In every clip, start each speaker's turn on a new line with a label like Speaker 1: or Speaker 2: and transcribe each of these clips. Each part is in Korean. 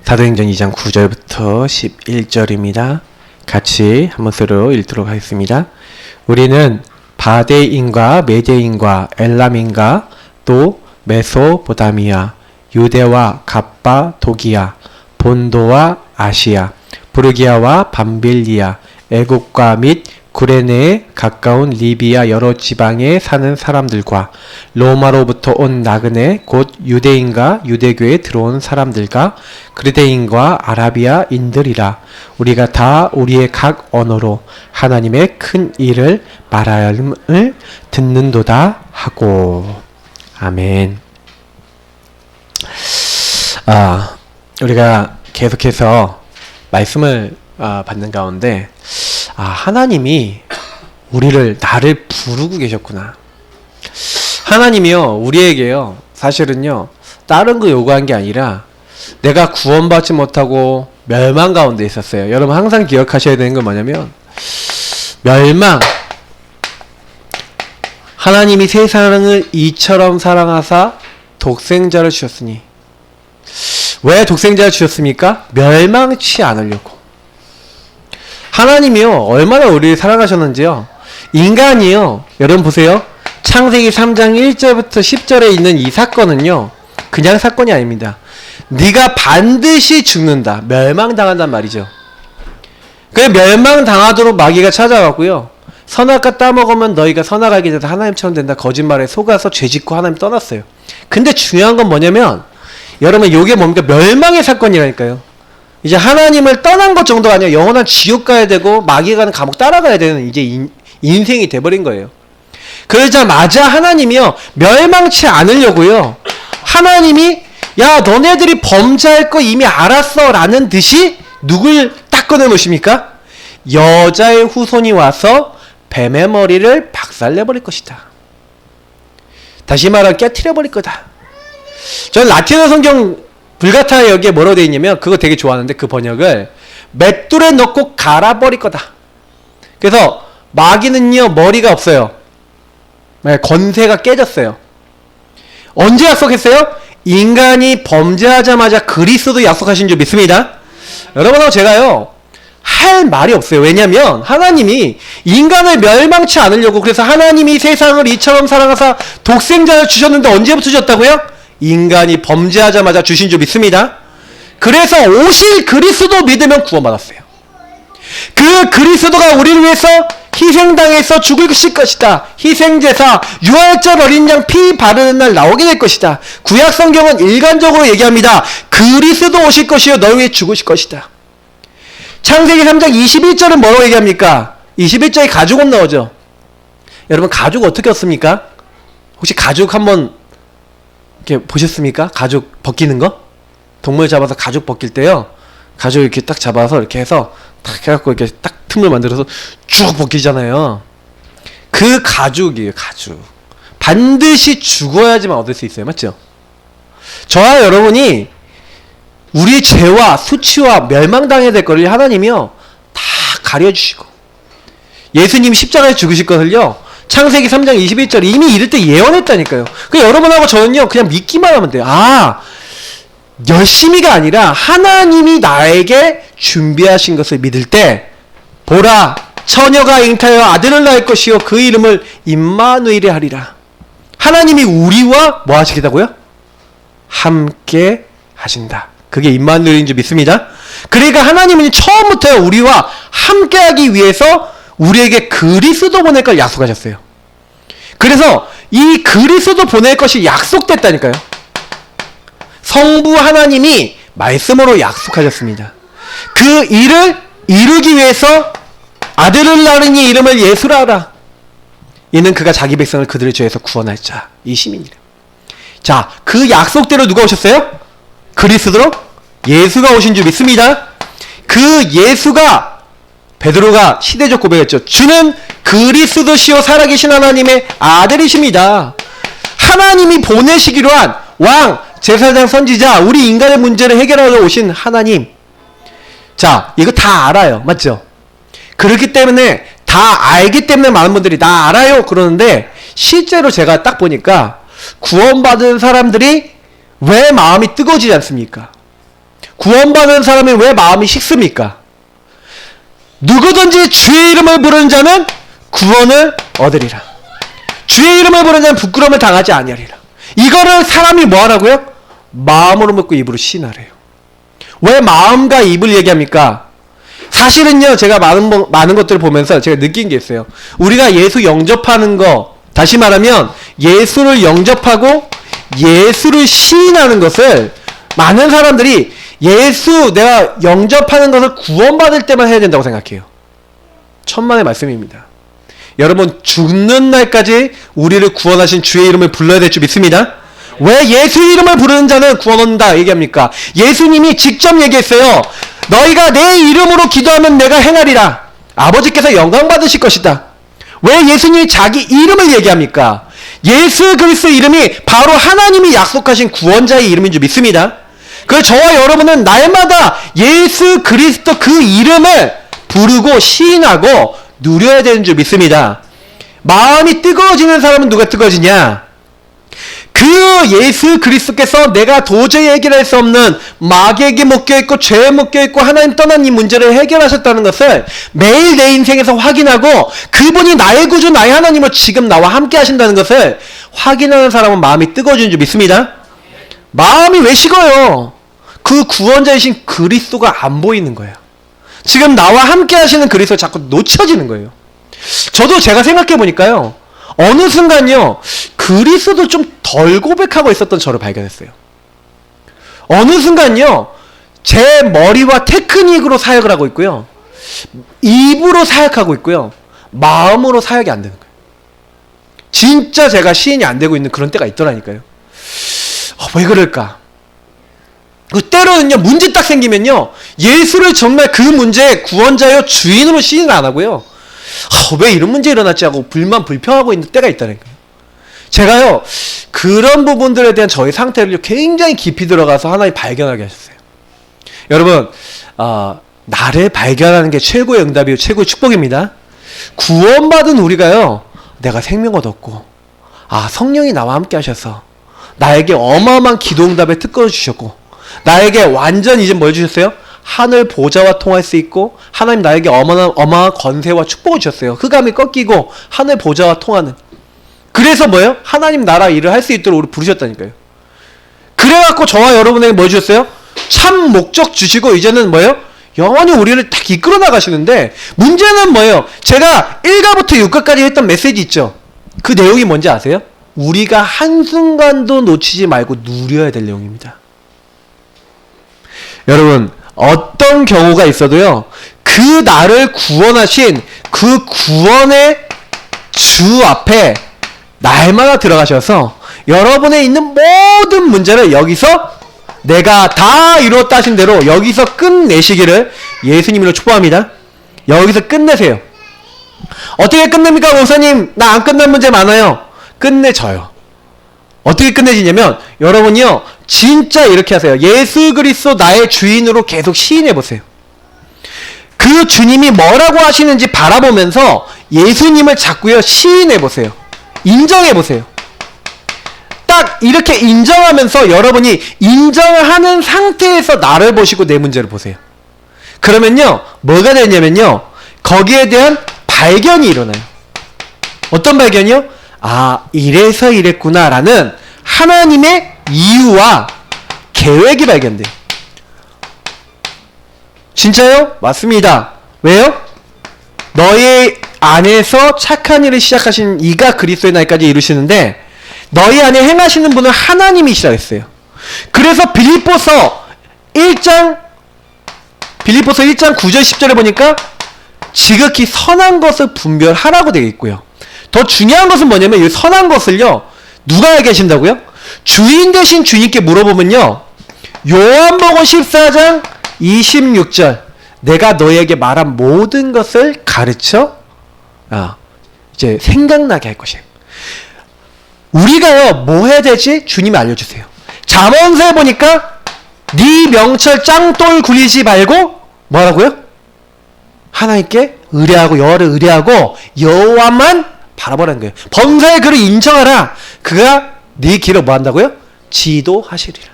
Speaker 1: 사도행전 2장 9절부터 11절입니다. 같이 한번 서로 읽도록 하겠습니다. 우리는 바데인과 메데인과 엘람인과 또 메소포타미아, 유대와 갑바도기아, 본도와 아시아, 부르기아와 밤빌리아, 애국과 및 구레네에 가까운 리비아 여러 지방에 사는 사람들과 로마로부터 온 나그네 곧 유대인과 유대교에 들어온 사람들과 그리대인과 아라비아인들이라. 우리가 다 우리의 각 언어로 하나님의 큰 일을 말함을 듣는도다 하고. 아멘. 우리가 계속해서 말씀을 받는 가운데 하나님이 나를 부르고 계셨구나. 하나님이요, 우리에게요, 사실은요, 다른 거 요구한 게 아니라 내가 구원받지 못하고 멸망 가운데 있었어요. 여러분 항상 기억하셔야 되는 건 뭐냐면, 멸망. 하나님이 세상을 이처럼 사랑하사 독생자를 주셨으니. 왜 독생자를 주셨습니까? 멸망치 않으려고. 하나님이요, 얼마나 우리를 사랑하셨는지요. 인간이요, 여러분 보세요. 창세기 3장 1절부터 10절에 있는 이 사건은요, 그냥 사건이 아닙니다. 네가 반드시 죽는다, 멸망당한단 말이죠. 그래, 멸망당하도록 마귀가 찾아왔고요, 선악과 따먹으면 너희가 선악하게 돼서 하나님처럼 된다, 거짓말에 속아서 죄짓고 하나님 떠났어요. 근데 중요한 건 뭐냐면, 여러분 요게 뭡니까? 멸망의 사건이라니까요. 이제 하나님을 떠난 것 정도가 아니라 영원한 지옥 가야 되고 마귀 가는 감옥 따라가야 되는 이제 인생이 돼버린 거예요. 그러자마자 하나님이요, 멸망치 않으려고요, 하나님이 야 너네들이 범죄할 거 이미 알았어 라는 듯이 누굴 딱 꺼내놓으십니까? 여자의 후손이 와서 뱀의 머리를 박살내버릴 것이다. 다시 말하면 깨트려버릴 거다. 저는 라틴어 성경 불가타에 여기에 뭐라고 되어 있냐면, 그거 되게 좋아하는데 그 번역을 맷돌에 넣고 갈아버릴 거다. 그래서 마귀는요, 머리가 없어요. 건세가 깨졌어요. 언제 약속했어요? 인간이 범죄하자마자 그리스도 약속하신 줄 믿습니다. 여러분하고 제가요, 할 말이 없어요. 왜냐면 하나님이 인간을 멸망치 않으려고, 그래서 하나님이 세상을 이처럼 사랑하사 독생자를 주셨는데 언제부터 주셨다고요? 인간이 범죄하자마자 주신 줄 믿습니다. 그래서 오실 그리스도 믿으면 구원받았어요. 그 그리스도가 우리를 위해서 희생당해서 죽으실 것이다. 희생제사, 유월절 어린 양 피 바르는 날 나오게 될 것이다. 구약성경은 일관적으로 얘기합니다. 그리스도 오실 것이요 너희 위해 죽으실 것이다. 창세기 3장 21절은 뭐라고 얘기합니까? 21절에 가죽옷 나오죠. 여러분 가죽 어떻게 얻습니까? 혹시 가죽 한번 이렇게 보셨습니까? 가죽 벗기는 거? 동물 잡아서 가죽 벗길 때요, 가죽 이렇게 딱 잡아서 이렇게 해서 딱 해갖고 이렇게 딱 틈을 만들어서 쭉 벗기잖아요. 그 가죽이에요, 가죽. 반드시 죽어야지만 얻을 수 있어요. 맞죠? 저와 여러분이 우리의 죄와 수치와 멸망당해야 될 거를 하나님이요, 다 가려주시고, 예수님 십자가에 죽으실 것을요, 창세기 3장 21절 이미 이럴 때 예언했다니까요. 여러분하고 저는요, 그냥 믿기만 하면 돼요. 열심히가 아니라 하나님이 나에게 준비하신 것을 믿을 때, 보라, 처녀가 잉타하여 아들을 낳을 것이요 그 이름을 임마누엘이 하리라. 하나님이 우리와 뭐 하시겠다고요? 함께 하신다. 그게 임마누엘인 줄 믿습니다. 그러니까 하나님은 처음부터 우리와 함께하기 위해서 우리에게 그리스도 보낼 걸 약속하셨어요. 그래서 이 그리스도 보낼 것이 약속됐다니까요. 성부 하나님이 말씀으로 약속하셨습니다. 그 일을 이루기 위해서 아들을 낳으니 이름을 예수라 하라. 이는 그가 자기 백성을 그들의 죄에서 구원할 자, 이 시민이라. 자, 그 약속대로 누가 오셨어요? 그리스도로 예수가 오신 줄 믿습니다. 그 예수가, 베드로가 시대적 고백했죠. 주는 그리스도시요 살아계신 하나님의 아들이십니다. 하나님이 보내시기로 한 왕, 제사장, 선지자, 우리 인간의 문제를 해결하러 오신 하나님. 자, 이거 다 알아요. 맞죠? 그렇기 때문에 다 알기 때문에 많은 분들이 나 알아요 그러는데, 실제로 제가 딱 보니까 구원받은 사람들이 왜 마음이 뜨거워지지 않습니까? 구원받은 사람이 왜 마음이 식습니까? 누구든지 주의 이름을 부르는 자는 구원을 얻으리라. 주의 이름을 부르는 자는 부끄러움을 당하지 아니하리라. 이거를 사람이 뭐 하라고요? 마음으로 믿고 입으로 시인하래요. 왜 마음과 입을 얘기합니까? 사실은요, 제가 많은 것들을 보면서 제가 느낀 게 있어요. 우리가 예수 영접하는 거, 다시 말하면 예수를 영접하고 예수를 시인하는 것을 많은 사람들이 예수 내가 영접하는 것을 구원받을 때만 해야 된다고 생각해요. 천만의 말씀입니다. 여러분, 죽는 날까지 우리를 구원하신 주의 이름을 불러야 될 줄 믿습니다. 왜 예수 이름을 부르는 자는 구원 얻는다 얘기합니까? 예수님이 직접 얘기했어요. 너희가 내 이름으로 기도하면 내가 행하리라. 아버지께서 영광 받으실 것이다. 왜 예수님이 자기 이름을 얘기합니까? 예수 그리스도 이름이 바로 하나님이 약속하신 구원자의 이름인 줄 믿습니다. 그래서 저와 여러분은 날마다 예수 그리스도 그 이름을 부르고 시인하고 누려야 되는 줄 믿습니다. 마음이 뜨거워지는 사람은 누가 뜨거워지냐? 그 예수 그리스도께서 내가 도저히 해결할 수 없는 마귀에게 묶여있고 죄에 묶여있고 하나님 떠난 이 문제를 해결하셨다는 것을 매일 내 인생에서 확인하고 그분이 나의 구주 나의 하나님으로 지금 나와 함께 하신다는 것을 확인하는 사람은 마음이 뜨거워지는 줄 믿습니다. 마음이 왜 식어요? 그 구원자이신 그리스도가 안 보이는 거예요. 지금 나와 함께 하시는 그리스도가 자꾸 놓쳐지는 거예요. 저도 제가 생각해 보니까요, 어느 순간요 그리스도도 좀 덜 고백하고 있었던 저를 발견했어요. 어느 순간요 제 머리와 테크닉으로 사역을 하고 있고요, 입으로 사역하고 있고요, 마음으로 사역이 안 되는 거예요. 진짜 제가 시인이 안 되고 있는 그런 때가 있더라니까요. 왜 그럴까? 때로는요 문제 딱 생기면요 예수를 정말 그 문제의 구원자요 주인으로 시인을 안 하고요, 왜 이런 문제 일어났지 하고 불평하고 있는 때가 있다니까요. 제가요 그런 부분들에 대한 저의 상태를 굉장히 깊이 들어가서 하나님 발견하게 하셨어요. 여러분, 나를 발견하는 게 최고의 응답이요 최고의 축복입니다. 구원받은 우리가요 내가 생명 얻었고 성령이 나와 함께 하셔서 나에게 어마어마한 기도 응답의 특권을 주셨고, 나에게 완전 이제 뭘 주셨어요? 하늘 보좌와 통할 수 있고 하나님 나에게 어마어마한 권세와 축복을 주셨어요. 흑암이 꺾이고 하늘 보좌와 통하는. 그래서 뭐예요? 하나님 나라 일을 할 수 있도록 우리 부르셨다니까요. 그래갖고 저와 여러분에게 뭐 주셨어요? 참 목적 주시고 이제는 뭐예요? 영원히 우리를 딱 이끌어 나가시는데, 문제는 뭐예요? 제가 1가부터 6가까지 했던 메시지 있죠? 그 내용이 뭔지 아세요? 우리가 한순간도 놓치지 말고 누려야 될 내용입니다. 여러분, 어떤 경우가 있어도요 그 나를 구원하신 그 구원의 주 앞에 날마다 들어가셔서 여러분의 있는 모든 문제를 여기서 내가 다 이루었다 하신 대로 여기서 끝내시기를 예수님으로 축복합니다. 여기서 끝내세요. 어떻게 끝냅니까? 목사님, 나 안 끝난 문제 많아요. 끝내져요. 어떻게 끝내지냐면 여러분이요 진짜 이렇게 하세요. 예수 그리스도 나의 주인으로 계속 시인해보세요. 그 주님이 뭐라고 하시는지 바라보면서 예수님을 자꾸요 시인해보세요. 인정해보세요. 딱 이렇게 인정하면서 여러분이 인정을 하는 상태에서 나를 보시고 내 문제를 보세요. 그러면요 뭐가 되냐면요 거기에 대한 발견이 일어나요. 어떤 발견이요? 이래서 이랬구나 라는 하나님의 이유와 계획이 발견돼요. 진짜요? 맞습니다. 왜요? 너희 안에서 착한 일을 시작하신 이가 그리스도의 날까지 이루시는데 너희 안에 행하시는 분은 하나님이시라 했어요. 그래서 빌립보서 1장 9절 10절에 보니까 지극히 선한 것을 분별하라고 되어 있고요. 더 중요한 것은 뭐냐면 이 선한 것을요 누가 알게 하신다고요? 주인 대신 주님께 물어보면요 요한복음 14장 26절 내가 너에게 말한 모든 것을 가르쳐 이제 생각나게 할 것이에요. 우리가요 뭐 해야 되지? 주님이 알려주세요. 잠언서에 보니까 네 명철 짱돌 굴리지 말고 뭐라고요? 하나님께 의뢰하고 여호와를 의뢰하고 여호와만 바라보라는 거예요. 범사의 그를 인정하라. 그가 네 길을 뭐 한다고요? 지도하시리라.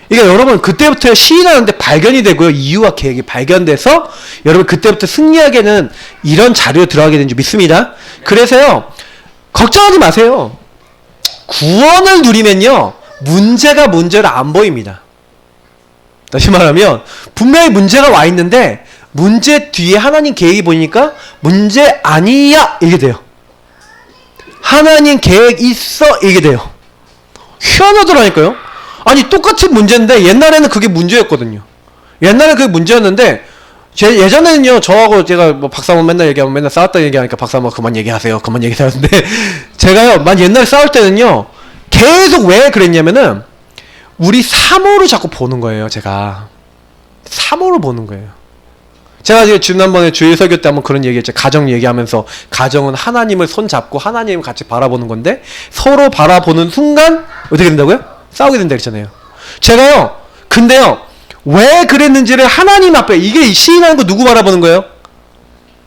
Speaker 1: 이게 여러분 그때부터 시인하는데 발견이 되고요. 이유와 계획이 발견돼서 여러분 그때부터 승리하게는 이런 자료에 들어가게 된 줄 믿습니다. 그래서요. 걱정하지 마세요. 구원을 누리면요. 문제가 문제로 안 보입니다. 다시 말하면 분명히 문제가 와 있는데 문제 뒤에 하나님 계획이 보이니까 문제 아니야 이게 돼요. 하나님 계획 있어 이게 돼요. 희한하더라니까요. 아니 똑같은 문제인데 옛날에는 그게 문제였거든요. 옛날에 그게 문제였는데 예전에는요 저하고 제가 뭐 박사모 맨날 얘기하면 맨날 싸웠다 얘기하니까 박사모 그만 얘기하세요 그만 얘기하세요 하는데 제가요 만 옛날에 싸울 때는요 계속 왜 그랬냐면은 우리 사모를 자꾸 보는 거예요. 제가 사모를 보는 거예요. 제가 지난번에 주일 설교 때 한번 그런 얘기했죠. 가정 얘기하면서 가정은 하나님을 손잡고 하나님을 같이 바라보는 건데 서로 바라보는 순간 어떻게 된다고요? 싸우게 된다 그랬잖아요. 제가요 근데요 왜 그랬는지를 하나님 앞에 이게 시인하는 거 누구 바라보는 거예요?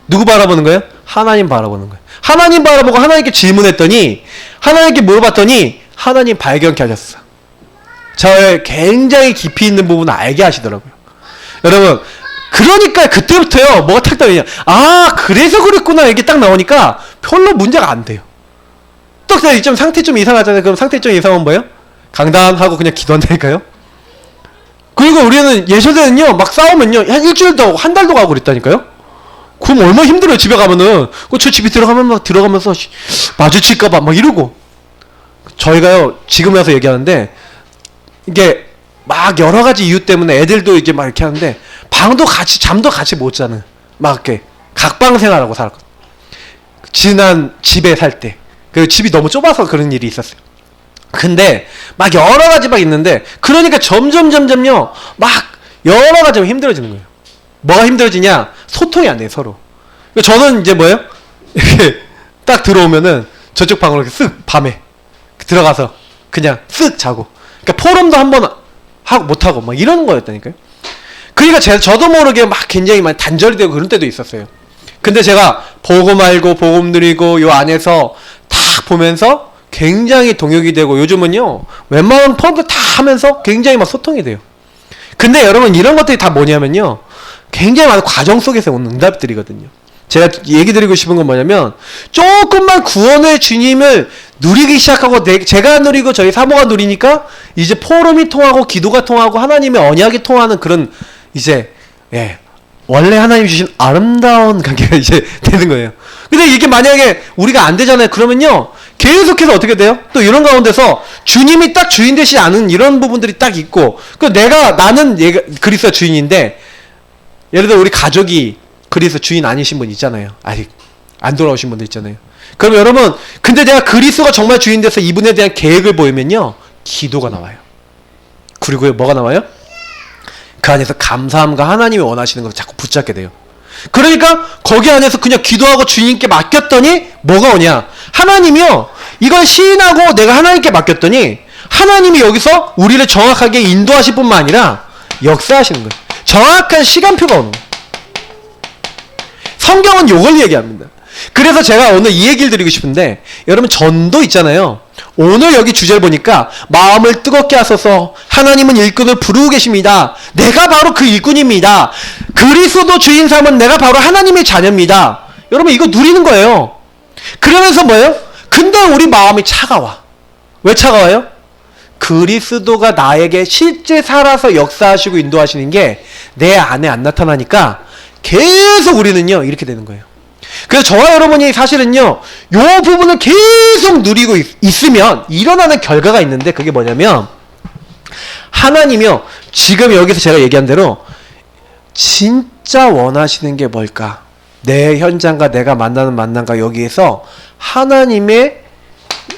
Speaker 1: 누구 바라보는 거예요? 하나님 바라보는 거예요. 하나님 바라보고 하나님께 질문했더니 하나님께 물어봤더니 하나님 발견케 하셨어. 저의 굉장히 깊이 있는 부분을 알게 하시더라고요. 여러분 그러니까 그때부터요 뭐가 탁 떠오르냐 아 그래서 그랬구나 이게 딱 나오니까 별로 문제가 안 돼요. 또 좀 상태 좀 이상하잖아요. 그럼 상태 좀 이상한 뭐예요? 강단하고 그냥 기도한다니까요. 그리고 우리는 예전에는요 막 싸우면요 한 일주일도 하고 한 달도 가고 그랬다니까요. 그럼 얼마나 힘들어요. 집에 가면은 저 집에 들어가면 막 들어가면서 마주칠까봐 막 이러고 저희가요 지금 와서 얘기하는데 이게 막 여러 가지 이유 때문에 애들도 이제 막 이렇게 하는데 방도 같이 잠도 같이 못 자는 막 이렇게 각방 생활하고 살았거든. 지난 집에 살 때 그 집이 너무 좁아서 그런 일이 있었어요. 근데 막 여러 가지 막 있는데 그러니까 점점요 막 여러 가지 힘들어지는 거예요. 뭐가 힘들어지냐? 소통이 안 돼요 서로. 저는 이제 뭐예요? 이렇게 딱 들어오면은 저쪽 방으로 이렇게 쓱 밤에 들어가서 그냥 쓱 자고. 그러니까 포럼도 한번 하고 못 하고 막 이런 거였다니까요. 그러니까 저도 모르게 막 굉장히 많이 단절이 되고 그런 때도 있었어요. 근데 제가 복음 알고 복음 누리고 요 안에서 딱 보면서 굉장히 동역이 되고 요즘은요 웬만한 포럼도 다 하면서 굉장히 막 소통이 돼요. 근데 여러분 이런 것들이 다 뭐냐면요 굉장히 많은 과정 속에서 오는 응답들이거든요. 제가 얘기 드리고 싶은 건 뭐냐면 조금만 구원의 주님을 누리기 시작하고 제가 누리고 저희 사모가 누리니까 이제 포럼이 통하고 기도가 통하고 하나님의 언약이 통하는 그런 이제 원래 하나님이 주신 아름다운 관계가 이제 되는 거예요. 근데 이게 만약에 우리가 안 되잖아요. 그러면요 계속해서 어떻게 돼요? 또 이런 가운데서 주님이 딱 주인 되시지 않은 이런 부분들이 딱 있고 나는 그리스도 주인인데 예를 들어 우리 가족이 그리스도 주인 아니신 분 있잖아요. 아직 안 돌아오신 분들 있잖아요. 그럼 여러분 근데 내가 그리스도가 정말 주인 돼서 이분에 대한 계획을 보이면요 기도가 나와요. 그리고 뭐가 나와요? 그 안에서 감사함과 하나님이 원하시는 것을 자꾸 붙잡게 돼요. 그러니까 거기 안에서 그냥 기도하고 주님께 맡겼더니 뭐가 오냐? 하나님이요 이걸 시인하고 내가 하나님께 맡겼더니 하나님이 여기서 우리를 정확하게 인도하실 뿐만 아니라 역사하시는 거예요. 정확한 시간표가 오는 거예요. 성경은 요걸 얘기합니다. 그래서 제가 오늘 이 얘기를 드리고 싶은데 여러분 전도 있잖아요. 오늘 여기 주제를 보니까 마음을 뜨겁게 하소서 하나님은 일꾼을 부르고 계십니다. 내가 바로 그 일꾼입니다. 그리스도 주인 삼은 내가 바로 하나님의 자녀입니다. 여러분 이거 누리는 거예요. 그러면서 뭐예요? 근데 우리 마음이 차가워. 왜 차가워요? 그리스도가 나에게 실제 살아서 역사하시고 인도하시는 게 내 안에 안 나타나니까 계속 우리는요 이렇게 되는 거예요. 그래서 저와 여러분이 사실은요 요 부분을 계속 누리고 있으면 일어나는 결과가 있는데 그게 뭐냐면 하나님이요 지금 여기서 제가 얘기한 대로 진짜 원하시는 게 뭘까? 내 현장과 내가 만나는 만남과 여기에서 하나님의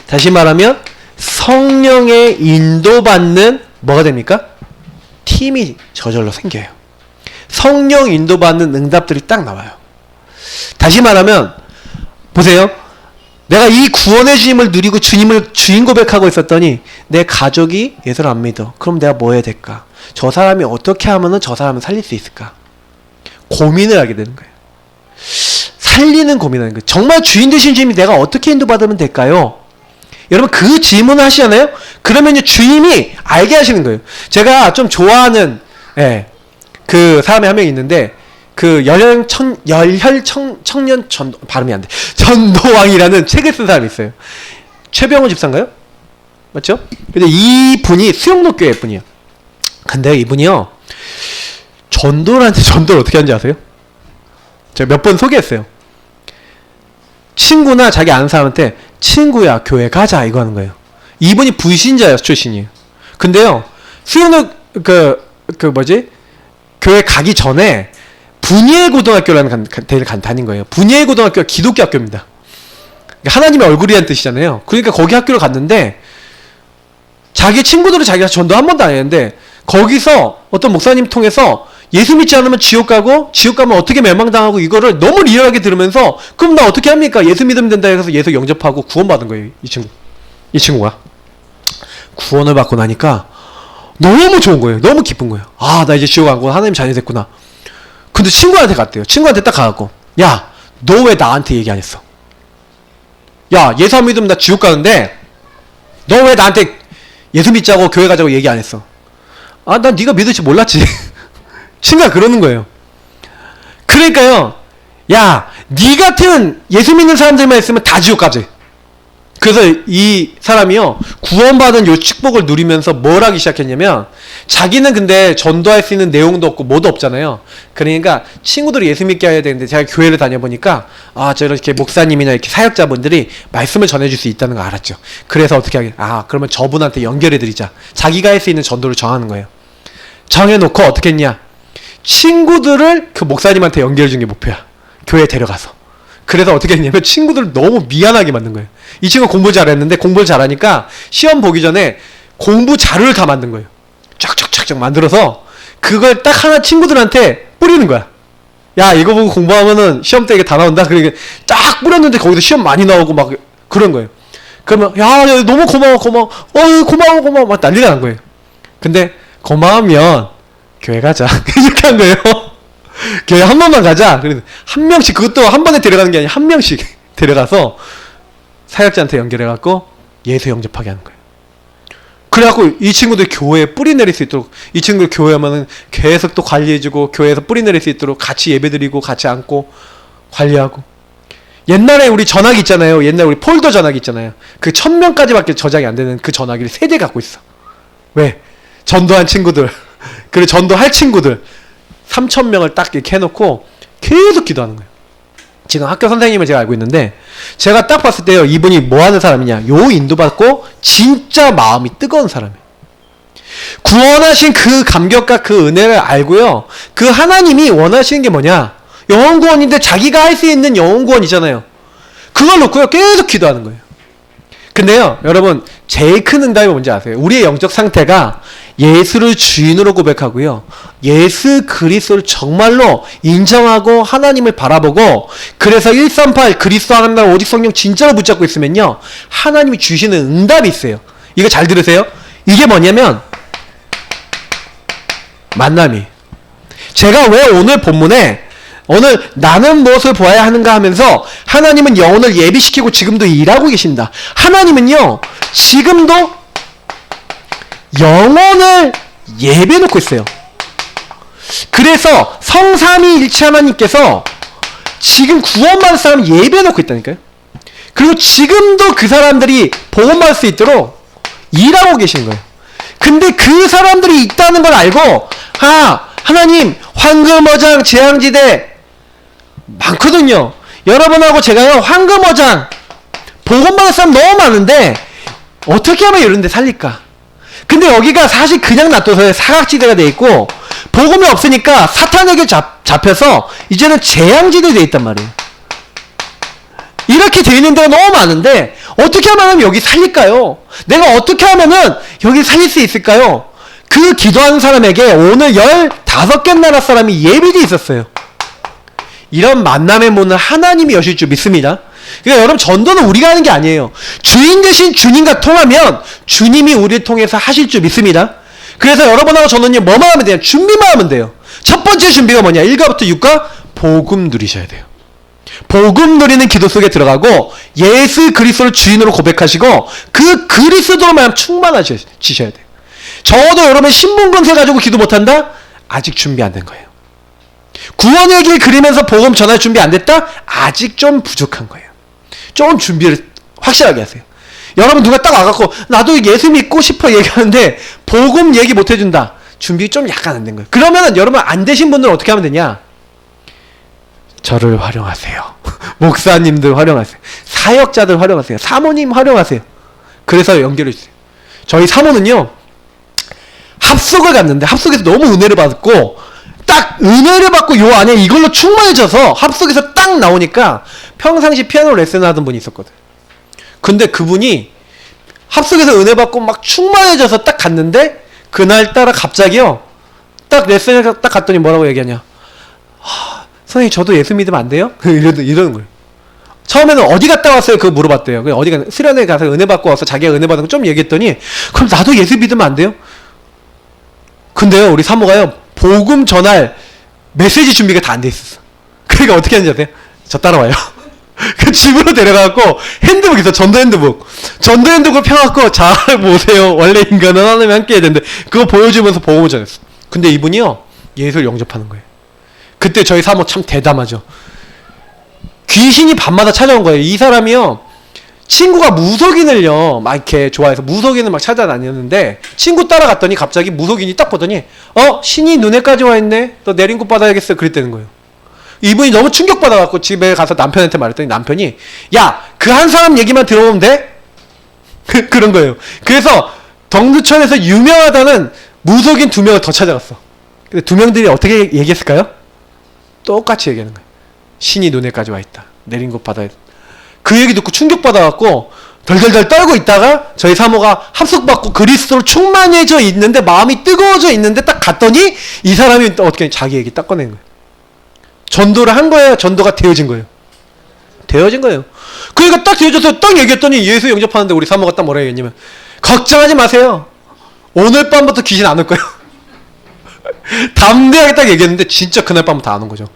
Speaker 1: 다시 말하면 성령의 인도받는 뭐가 됩니까? 팀이 저절로 생겨요. 성령 인도받는 응답들이 딱 나와요. 다시 말하면 보세요. 내가 이 구원의 주님을 누리고 주님을 주인 고백하고 있었더니 내 가족이 예수를 안 믿어. 그럼 내가 뭐 해야 될까? 저 사람이 어떻게 하면은 저 사람을 살릴 수 있을까? 고민을 하게 되는 거예요. 살리는 고민하는 거예요. 정말 주인 되신 주님이 내가 어떻게 인도받으면 될까요? 여러분 그 질문을 하시잖아요. 그러면 이제 주임이 알게 하시는 거예요. 제가 좀 좋아하는 그 사람이 한 명 있는데 그 청년 발음이 안 돼. 전도왕이라는 책을 쓴 사람이 있어요. 최병호 집사인가요? 맞죠? 근데 이 분이 수영로 교회 분이에요. 근데 이분이요, 전도한테 전도를 어떻게 하는지 아세요? 제가 몇 번 소개했어요. 친구나 자기 아는 사람한테 친구야 교회 가자 이거 하는 거예요. 이분이 불신자 출신이에요. 근데요, 수영로 교회 가기 전에 분이엘 고등학교라는 데를 다닌 거예요. 분이엘 고등학교가 기독교 학교입니다. 하나님의 얼굴이란 뜻이잖아요. 그러니까 거기 학교를 갔는데 자기 친구들은 자기가 전도 한 번도 안 했는데 거기서 어떤 목사님 통해서 예수 믿지 않으면 지옥 가고 지옥 가면 어떻게 멸망당하고 이거를 너무 리얼하게 들으면서 그럼 나 어떻게 합니까? 예수 믿으면 된다 해서 예수 영접하고 구원받은 거예요. 이 친구가 구원을 받고 나니까 너무 좋은 거예요. 너무 기쁜 거예요. 아, 나 이제 지옥 안 가고 하나님 자녀 됐구나. 근데 친구한테 갔대요. 친구한테 딱 가갖고 야, 너 왜 나한테 얘기 안 했어? 야, 예수 안 믿으면 나 지옥 가는데 너 왜 나한테 예수 믿자고 교회 가자고 얘기 안 했어? 아, 난 네가 믿을지 몰랐지. 친구가 그러는 거예요. 그러니까요, 야, 네 같은 예수 믿는 사람들만 있으면 다 지옥 가지. 그래서 이 사람이요, 구원받은 요 축복을 누리면서 뭘 하기 시작했냐면, 자기는 근데 전도할 수 있는 내용도 없고 뭐도 없잖아요. 그러니까 친구들이 예수 믿게 해야 되는데 제가 교회를 다녀보니까 이렇게 목사님이나 이렇게 사역자분들이 말씀을 전해줄 수 있다는 걸 알았죠. 그래서 어떻게 하게, 그러면 저분한테 연결해드리자. 자기가 할 수 있는 전도를 정하는 거예요. 정해놓고 어떻게 했냐, 친구들을 그 목사님한테 연결해준 게 목표야. 교회에 데려가서. 그래서 어떻게 했냐면 친구들을 너무 미안하게 만든 거예요. 이 친구가 공부 잘했는데 공부를 잘하니까 시험 보기 전에 공부 자료를 다 만든 거예요. 쫙쫙쫙쫙 만들어서 그걸 딱 하나 친구들한테 뿌리는 거야. 야, 이거 보고 공부하면은 시험 때 이게 다 나온다. 그러니까 딱 뿌렸는데 거기서 시험 많이 나오고 막 그런 거예요. 그러면 야, 너무 고마워 고마워 막 난리가 난 거예요. 근데 고마우면 교회 가자. 이렇게 한 거예요. 교회 한 번만 가자. 그래서 한 명씩, 그것도 한 번에 데려가는 게 아니라 한 명씩 데려가서 사역자한테 연결해갖고 예수 영접하게 하는 거예요. 그래갖고 이 친구들 교회에 뿌리 내릴 수 있도록, 이 친구들 교회 하면은 계속 또 관리해주고 교회에서 뿌리 내릴 수 있도록 같이 예배드리고 같이 앉고 관리하고. 옛날에 우리 전화기 있잖아요. 옛날에 우리 폴더 전화기 있잖아요. 그 1000명까지밖에 저장이 안 되는 그 전화기를 3대 갖고 있어. 왜? 전도한 친구들, 그리고 전도할 친구들 3000명을 딱 이렇게 해놓고 계속 기도하는 거예요. 지금 학교 선생님을 제가 알고 있는데, 제가 딱 봤을 때요, 이분이 뭐 하는 사람이냐, 요 인도받고 진짜 마음이 뜨거운 사람이에요. 구원하신 그 감격과 그 은혜를 알고요, 그 하나님이 원하시는 게 뭐냐, 영혼구원인데 자기가 할 수 있는 영혼구원이잖아요. 그걸 놓고요 계속 기도하는 거예요. 근데요, 여러분, 제일 큰 응답이 뭔지 아세요? 우리의 영적 상태가 예수를 주인으로 고백하고요, 예수 그리스도를 정말로 인정하고 하나님을 바라보고, 그래서 138 그리스도 하나님 오직 성령 진짜로 붙잡고 있으면요, 하나님이 주시는 응답이 있어요. 이거 잘 들으세요. 이게 뭐냐면 만남이. 제가 왜 오늘 본문에 오늘 나는 무엇을 보아야 하는가 하면서 하나님은 영혼을 예비시키고 지금도 일하고 계신다. 하나님은요 지금도 영혼을 예비해 놓고 있어요. 그래서 성삼위일체 하나님께서 지금 구원받을 사람을 예비해 놓고 있다니까요. 그리고 지금도 그 사람들이 복음받을 수 있도록 일하고 계신 거예요. 근데 그 사람들이 있다는 걸 알고 하나님 황금어장 재앙지대 많거든요. 여러분하고 제가요 황금어장 복음받을 사람 너무 많은데 어떻게 하면 이런 데 살릴까? 근데 여기가 사실 그냥 놔둬서 사각지대가 돼 있고 복음이 없으니까 사탄에게 잡혀서 이제는 재앙지대에 돼 있단 말이에요. 이렇게 돼 있는 데가 너무 많은데 어떻게 하면 여기 살릴까요? 내가 어떻게 하면은 여기 살릴 수 있을까요? 그 기도하는 사람에게 오늘 15개 나라 사람이 예비돼 있었어요. 이런 만남의 문을 하나님이 여실 줄 믿습니다. 그러니까 여러분, 전도는 우리가 하는 게 아니에요. 주인 대신 주님과 통하면 주님이 우리를 통해서 하실 줄 믿습니다. 그래서 여러분하고 저는요 뭐만 하면 돼요? 준비만 하면 돼요. 첫 번째 준비가 뭐냐? 1가부터 6가 복음 누리셔야 돼요. 복음 누리는 기도 속에 들어가고 예수 그리스도를 주인으로 고백하시고 그 그리스도로만 충만하셔야 돼요. 저도 여러분 신분건세 가지고 기도 못한다? 아직 준비 안 된 거예요. 구원의 길 그리면서 복음 전할 준비 안 됐다? 아직 좀 부족한 거예요. 좀 준비를 확실하게 하세요. 여러분 누가 딱 와갖고 나도 예수 믿고 싶어 얘기하는데 복음 얘기 못 해준다. 준비 좀 약간 안 된 거예요. 그러면 여러분 안 되신 분들은 어떻게 하면 되냐? 저를 활용하세요. 목사님들 활용하세요. 사역자들 활용하세요. 사모님 활용하세요. 그래서 연결해 주세요. 저희 사모는요. 합숙을 갔는데 합숙에서 너무 은혜를 받고 딱 은혜를 받고 요 안에 이걸로 충만해져서 합숙에서 딱 나오니까 평상시 피아노 레슨을 하던 분이 있었거든. 근데 그분이 합숙에서 은혜 받고 막 충만해져서 딱 갔는데 그날따라 갑자기요. 딱 레슨을 딱 갔더니 뭐라고 얘기하냐. 선생님 저도 예수 믿으면 안 돼요? 이러는 거예요. 처음에는 어디 갔다 왔어요? 그거 물어봤대요. 어디가 수련회 가서 은혜 받고 와서 자기가 은혜 받은 거 좀 얘기했더니 그럼 나도 예수 믿으면 안 돼요? 근데요 우리 사모가요 복음 전할 메시지 준비가 다 안 돼 있었어. 그러니까 어떻게 하는지 아세요? 저 따라와요. 그 집으로 데려가고 핸드북 있어. 전도 핸드북을 펴갖고 잘 보세요. 원래 인간은 하나님과 함께 해야 되는데 그거 보여주면서 복음을 전했어. 근데 이분이요 예수를 영접하는 거예요. 그때 저희 사모 참 대담하죠. 귀신이 밤마다 찾아온 거예요. 이 사람이요 친구가 무속인을요 막 이렇게 좋아해서 무속인을 막 찾아다녔는데 친구 따라갔더니 갑자기 무속인이 딱 보더니 신이 눈에까지 와 있네. 너 내린 곳 받아야겠어. 그랬다는 거예요. 이분이 너무 충격받아갖고 집에 가서 남편한테 말했더니 남편이 야 그 한 사람 얘기만 들어보면 돼? 그런 거예요. 그래서 덕루천에서 유명하다는 무속인 2명을 더 찾아갔어. 근데 2명들이 어떻게 얘기했을까요? 똑같이 얘기하는 거예요. 신이 눈에까지 와 있다. 내린 곳 받아야 돼. 그 얘기 듣고 충격받아갖고 덜덜덜 떨고 있다가 저희 사모가 합숙받고 그리스도로 충만해져 있는데 마음이 뜨거워져 있는데 딱 갔더니 이 사람이 어떻게 자기 얘기 딱 꺼내는 거예요. 전도를 한 거예요? 전도가 되어진 거예요? 되어진 거예요. 그러니까 딱 되어져서 딱 얘기했더니 예수 영접하는데 우리 사모가 딱 뭐라 얘기했냐면 걱정하지 마세요. 오늘 밤부터 귀신 안 올 거예요. 담대하게 딱 얘기했는데 진짜 그날 밤부터 안 온 거죠.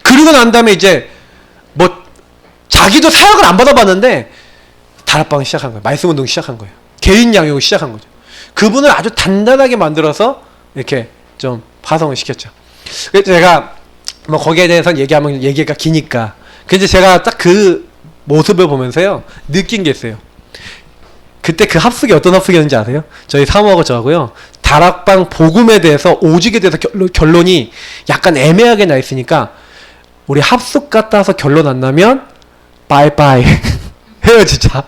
Speaker 1: 그리고 난 다음에 이제 뭐 자기도 사역을 안 받아봤는데 다락방을 시작한 거예요. 말씀 운동 시작한 거예요. 개인 양육을 시작한 거죠. 그분을 아주 단단하게 만들어서 이렇게 좀 파송을 시켰죠. 그래서 제가 뭐 거기에 대해서 얘기하면 얘기가 기니까. 근데 제가 딱 그 모습을 보면서요 느낀 게 있어요. 그때 그 합숙이 어떤 합숙이었는지 아세요? 저희 사모하고 저하고요 다락방 복음에 대해서 오직에 대해서 결론이 약간 애매하게 나 있으니까 우리 합숙 갔다 와서 결론 안 나면 바이바이 헤어지자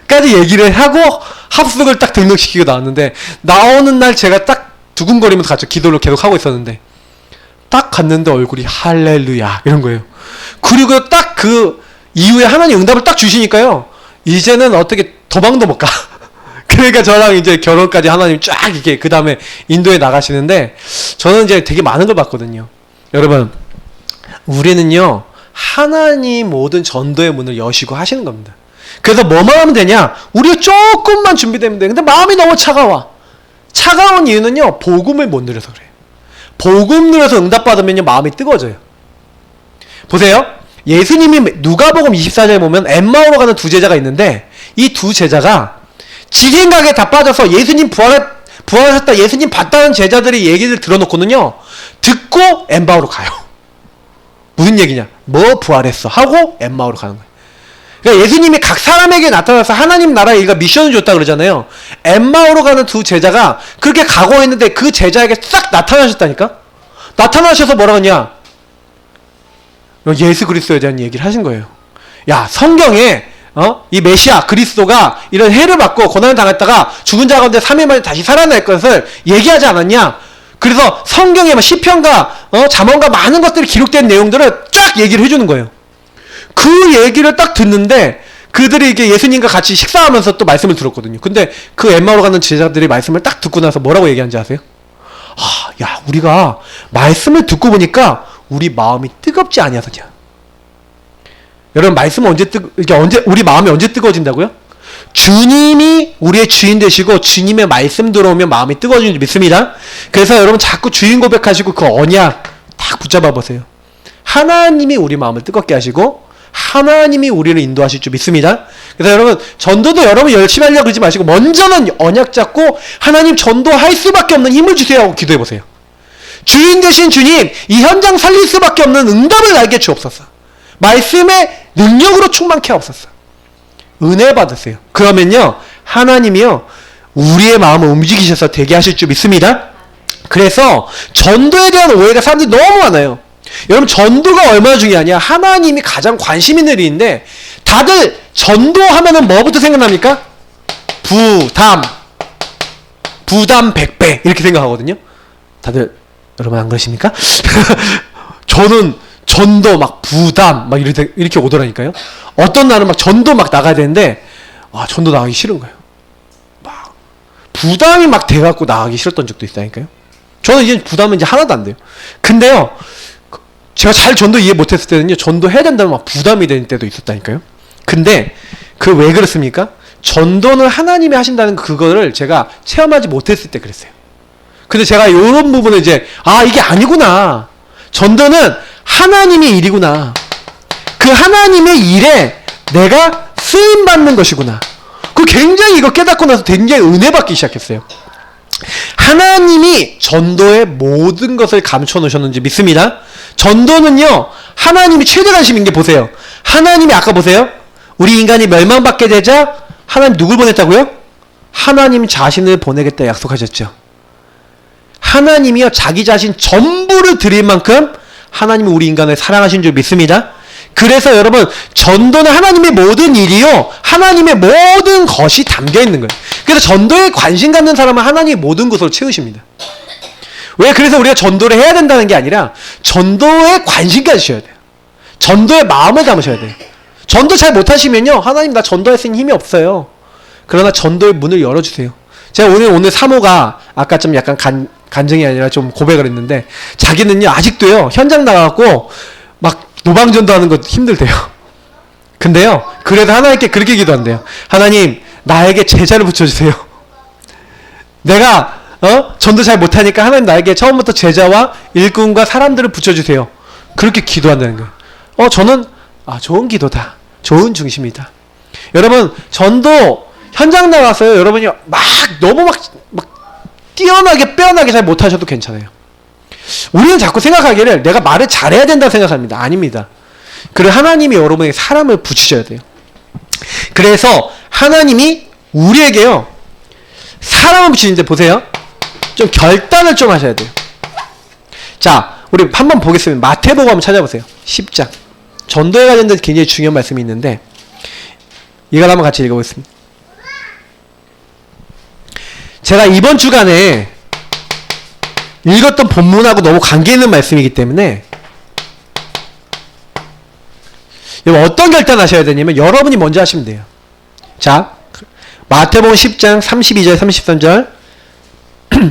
Speaker 1: 까지 얘기를 하고 합숙을 딱 등록시키고 나왔는데 나오는 날 제가 딱 두근거리면서 갔죠. 기도를 계속 하고 있었는데 딱 갔는데 얼굴이 할렐루야 이런 거예요. 그리고 딱 그 이후에 하나님 응답을 딱 주시니까요 이제는 어떻게 도망도 못 가. 그러니까 저랑 이제 결혼까지 하나님 쫙 이렇게 그 다음에 인도에 나가시는데 저는 이제 되게 많은 걸 봤거든요. 여러분 우리는요 하나님 모든 전도의 문을 여시고 하시는 겁니다. 그래서 뭐만 하면 되냐? 우리가 조금만 준비되면 돼. 근데 마음이 너무 차가워. 차가운 이유는요 복음을 못 누려서 그래요. 복음 누려서 응답받으면요 마음이 뜨거워져요. 보세요. 예수님이 누가복음 24장에 보면 엠마오로 가는 2 제자가 있는데 이 2 제자가 지 생각에 다 빠져서 예수님 부활하셨다 예수님 봤다는 제자들이 얘기를 들어놓고는요 듣고 엠마오로 가요. 무슨 얘기냐? 뭐 부활했어 하고 엠마오로 가는 거예요. 그러니까 예수님이 각 사람에게 나타나서 하나님 나라에 이가 미션을 줬다 그러잖아요. 엠마오로 가는 2 제자가 그렇게 가고 있는데 그 제자에게 싹 나타나셨다니까? 나타나셔서 뭐라고 하냐? 예수 그리스도에 대한 얘기를 하신 거예요. 야 성경에 이 메시아 그리스도가 이런 해를 받고 고난을 당했다가 죽은 자 가운데 3일 만에 다시 살아날 것을 얘기하지 않았냐? 그래서 성경에 시편과 잠언과 많은 것들이 기록된 내용들을 쫙 얘기를 해주는 거예요. 그 얘기를 딱 듣는데 그들이 이게 예수님과 같이 식사하면서 또 말씀을 들었거든요. 근데 그 엠마오로 가는 제자들이 말씀을 딱 듣고 나서 뭐라고 얘기하는지 아세요? 야 우리가 말씀을 듣고 보니까 우리 마음이 뜨겁지 아니하더냐. 여러분 말씀은 우리 마음이 언제 뜨거워진다고요? 주님이 우리의 주인 되시고 주님의 말씀 들어오면 마음이 뜨거워지는 줄 믿습니다. 그래서 여러분 자꾸 주인 고백하시고 그 언약 딱 붙잡아 보세요. 하나님이 우리 마음을 뜨겁게 하시고 하나님이 우리를 인도하실 줄 믿습니다. 그래서 여러분 전도도 여러분 열심히 하려고 그러지 마시고 먼저는 언약 잡고 하나님 전도할 수밖에 없는 힘을 주세요 하고 기도해 보세요. 주인 되신 주님, 이 현장 살릴 수밖에 없는 응답을 나에게 주옵소서. 말씀의 능력으로 충만케 하옵소서. 은혜 받으세요. 그러면요 하나님이요 우리의 마음을 움직이셔서 되게 하실 줄 믿습니다. 그래서 전도에 대한 오해가 사람들이 너무 많아요. 여러분 전도가 얼마나 중요하냐. 하나님이 가장 관심 있는 일인데 다들 전도하면은 뭐부터 생각납니까? 부담 100배 이렇게 생각하거든요. 다들 여러분 안 그러십니까? 저는 전도 막 부담 막 이렇게 오더라니까요. 어떤 날은 막 전도 막 나가야 되는데 전도 나가기 싫은 거예요. 막 부담이 막 돼갖고 나가기 싫었던 적도 있다니까요. 저는 이제 부담은 이제 하나도 안 돼요. 근데요 제가 잘 전도 이해 못했을 때는요 전도해야 된다면 막 부담이 되는 때도 있었다니까요. 근데 그 왜 그렇습니까? 전도는 하나님이 하신다는 그거를 제가 체험하지 못했을 때 그랬어요. 근데 제가 이런 부분을 이제 이게 아니구나. 전도는 하나님의 일이구나. 그 하나님의 일에 내가 쓰임받는 것이구나. 그 굉장히 이거 깨닫고 나서 굉장히 은혜 받기 시작했어요. 하나님이 전도의 모든 것을 감춰 놓으셨는지 믿습니다. 전도는요 하나님이 최대 관심인 게 보세요. 하나님이 아까 보세요. 우리 인간이 멸망받게 되자 하나님 누굴 보냈다고요? 하나님 자신을 보내겠다 약속하셨죠. 하나님이요 자기 자신 전부를 드릴 만큼 하나님이 우리 인간을 사랑하신 줄 믿습니다. 그래서 여러분 전도는 하나님의 모든 일이요 하나님의 모든 것이 담겨 있는 거예요. 그래서 전도에 관심 갖는 사람은 하나님의 모든 것으로 채우십니다. 왜? 그래서 우리가 전도를 해야 된다는 게 아니라 전도에 관심 가지셔야 돼요. 전도에 마음을 담으셔야 돼요. 전도 잘 못하시면요 하나님 나 전도할 수 있는 힘이 없어요. 그러나 전도의 문을 열어주세요. 제가 오늘 사모가 아까 좀 약간 간증이 아니라 좀 고백을 했는데 자기는요 아직도요 현장 나가고 막 노방전도 하는 거 힘들대요. 근데요 그래도 하나님께 그렇게 기도한대요. 하나님 나에게 제자를 붙여주세요. 내가 전도 잘 못하니까 하나님 나에게 처음부터 제자와 일꾼과 사람들을 붙여주세요. 그렇게 기도한다는 거예요. 저는 좋은 기도다. 좋은 중심이다. 여러분 전도 현장 나가서요 여러분이 너무 뛰어나게 빼어나게 잘 못하셔도 괜찮아요. 우리는 자꾸 생각하기를 내가 말을 잘해야 된다고 생각합니다. 아닙니다. 그리고 하나님이 여러분에게 사람을 붙이셔야 돼요. 그래서 하나님이 우리에게요 사람을 붙이는데 보세요. 좀 결단을 좀 하셔야 돼요. 자 우리 한번 보겠습니다. 마태복음 한번 찾아보세요. 10장 전도에 관련된 굉장히 중요한 말씀이 있는데 이걸 한번 같이 읽어보겠습니다. 제가 이번 주간에 읽었던 본문하고 너무 관계 있는 말씀이기 때문에 여러분 어떤 결단하셔야 되냐면 여러분이 먼저 하시면 돼요. 자 마태복음 10장 32절 33절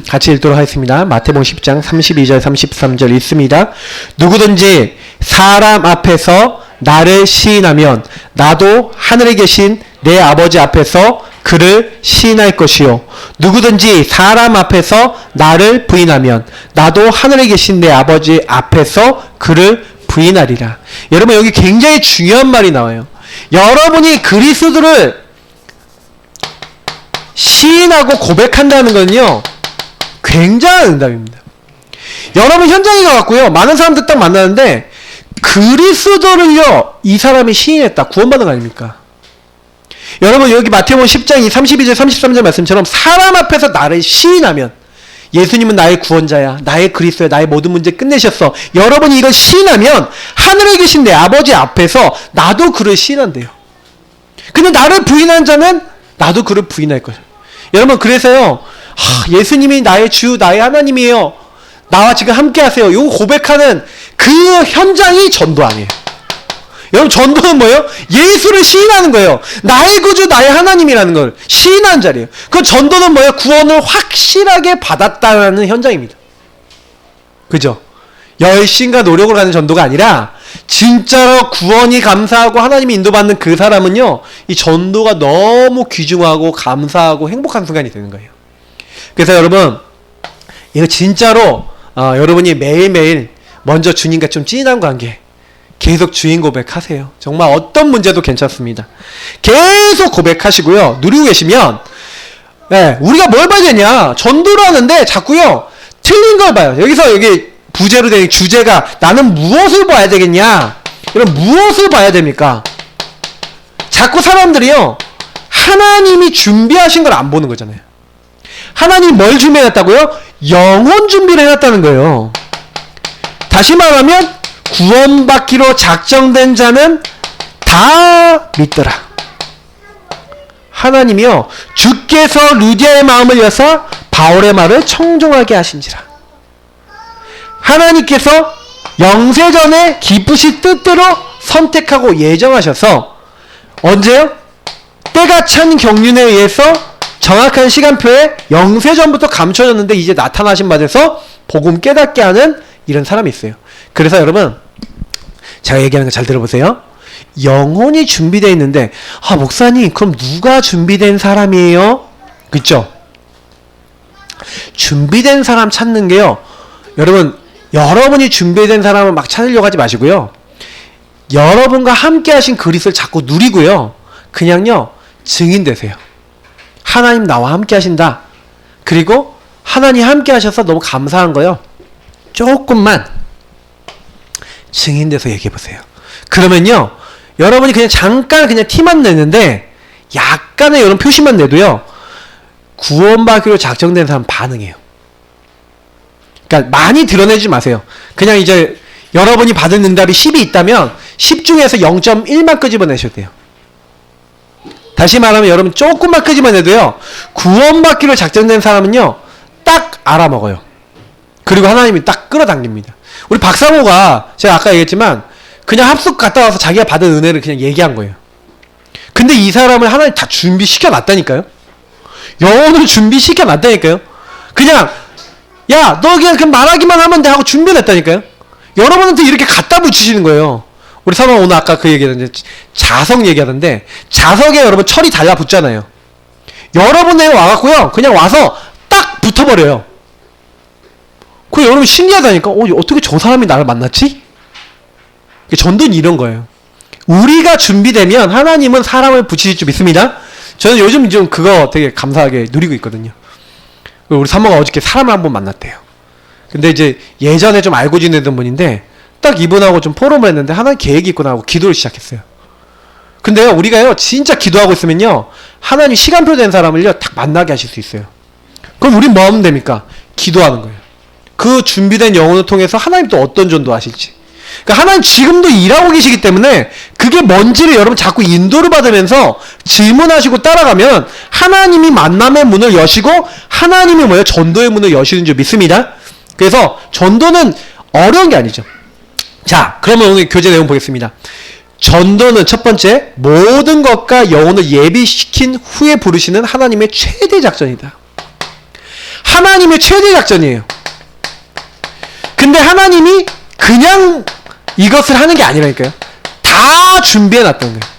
Speaker 1: 같이 읽도록 하겠습니다. 마태복음 10장 32절 33절 읽습니다. 누구든지 사람 앞에서 나를 시인하면 나도 하늘에 계신 내 아버지 앞에서 그를 시인할 것이요 누구든지 사람 앞에서 나를 부인하면 나도 하늘에 계신 내 아버지 앞에서 그를 부인하리라. 여러분 여기 굉장히 중요한 말이 나와요. 여러분이 그리스도를 시인하고 고백한다는 건요 굉장한 응답입니다. 여러분 현장에 가갖고요 많은 사람들 딱 만나는데 그리스도를요 이 사람이 시인했다 구원받은 거 아닙니까? 여러분 여기 마태복음 10장 32절 33절 말씀처럼 사람 앞에서 나를 시인하면 예수님은 나의 구원자야 나의 그리스도야 나의 모든 문제 끝내셨어. 여러분이 이걸 시인하면 하늘에 계신 내 아버지 앞에서 나도 그를 시인한대요. 근데 나를 부인한 자는 나도 그를 부인할 거예요. 여러분 그래서요 예수님이 나의 주 나의 하나님이에요. 나와 지금 함께 하세요. 이거 고백하는 그 현장이 전도 아니에요. 여러분 전도는 뭐예요? 예수를 시인하는 거예요. 나의 구주 나의 하나님이라는 걸 시인하는 자리예요. 그 전도는 뭐예요? 구원을 확실하게 받았다는 현장입니다. 그죠? 열심과 노력으로 가는 전도가 아니라 진짜로 구원이 감사하고 하나님이 인도받는 그 사람은요 이 전도가 너무 귀중하고 감사하고 행복한 순간이 되는 거예요. 그래서 여러분 이거 진짜로 여러분이 매일매일 먼저 주님과 좀 찐한 관계 계속 주인 고백하세요. 정말 어떤 문제도 괜찮습니다. 계속 고백하시고요. 누리고 계시면 우리가 뭘 봐야 되냐? 전도를 하는데 자꾸요 틀린 걸 봐요. 여기 부제로 된 주제가 나는 무엇을 봐야 되겠냐? 이런 무엇을 봐야 됩니까? 자꾸 사람들이요 하나님이 준비하신 걸 안 보는 거잖아요. 하나님이 뭘 준비해놨다고요? 영혼 준비를 해놨다는 거예요. 다시 말하면 구원받기로 작정된 자는 다 믿더라. 하나님이요 주께서 루디아의 마음을 여사 바울의 말을 청종하게 하신지라. 하나님께서 영세전에 기쁘시 뜻대로 선택하고 예정하셔서 언제요? 때가 찬 경륜에 의해서 정확한 시간표에 영세전부터 감춰졌는데 이제 나타나신 바 돼서 복음 깨닫게 하는 이런 사람이 있어요. 그래서 여러분 제가 얘기하는 거 잘 들어보세요. 영혼이 준비되어 있는데 목사님 그럼 누가 준비된 사람이에요? 그쵸? 준비된 사람 찾는 게요 여러분 여러분이 준비된 사람을 막 찾으려고 하지 마시고요. 여러분과 함께 하신 그리스도를 자꾸 누리고요. 그냥요 증인 되세요. 하나님 나와 함께 하신다. 그리고 하나님 함께 하셔서 너무 감사한 거요. 조금만 증인 돼서 얘기해 보세요. 그러면요 여러분이 그냥 잠깐 그냥 티만 내는데 약간의 이런 표시만 내도요 구원받기로 작정된 사람 반응해요. 그러니까 많이 드러내지 마세요. 그냥 이제 여러분이 받은 응답이 10이 있다면 10 중에서 0.1만 끄집어내셔도 돼요. 다시 말하면 여러분 조금만 끄집어내도요 구원받기로 작정된 사람은요 딱 알아먹어요. 그리고 하나님이 딱 끌어당깁니다. 우리 박상호가 제가 아까 얘기했지만 그냥 합숙 갔다 와서 자기가 받은 은혜를 그냥 얘기한 거예요. 근데 이 사람을 하나님 다 준비시켜 놨다니까요. 영혼을 준비시켜 놨다니까요. 그냥 야 너 그냥 말하기만 하면 돼 하고 준비해놨다니까요. 여러분한테 이렇게 갖다 붙이시는 거예요. 우리 사람 오늘 아까 그 얘기하는데 자석 얘기하던데 자석에 여러분 철이 달라붙잖아요. 여러분에 와갖고요 그냥 와서 딱 붙어버려요. 그 여러분 신기하다니까. 어떻게 저 사람이 나를 만났지? 전도는 이런 거예요. 우리가 준비되면 하나님은 사람을 붙이실 줄 믿습니다. 저는 요즘 좀 그거 되게 감사하게 누리고 있거든요. 우리 사모가 어저께 사람을 한 번 만났대요. 근데 이제 예전에 좀 알고 지내던 분인데 딱 이분하고 좀 포럼을 했는데 하나님 계획이 있구나 하고 기도를 시작했어요. 근데요 우리가요 진짜 기도하고 있으면요 하나님 시간표 된 사람을요 딱 만나게 하실 수 있어요. 그럼 우린 뭐 하면 됩니까? 기도하는 거예요. 그 준비된 영혼을 통해서 하나님 또 어떤 전도 하실지. 그러니까 하나님 지금도 일하고 계시기 때문에 그게 뭔지를 여러분 자꾸 인도를 받으면서 질문하시고 따라가면 하나님이 만남의 문을 여시고 하나님이 뭐예요? 전도의 문을 여시는 줄 믿습니다. 그래서 전도는 어려운 게 아니죠. 자, 그러면 오늘 교재 내용 보겠습니다. 전도는 첫 번째, 모든 것과 영혼을 예비시킨 후에 부르시는 하나님의 최대 작전이다. 하나님의 최대 작전이에요. 근데 하나님이 그냥 이것을 하는 게 아니라니까요. 다 준비해놨다는 거예요.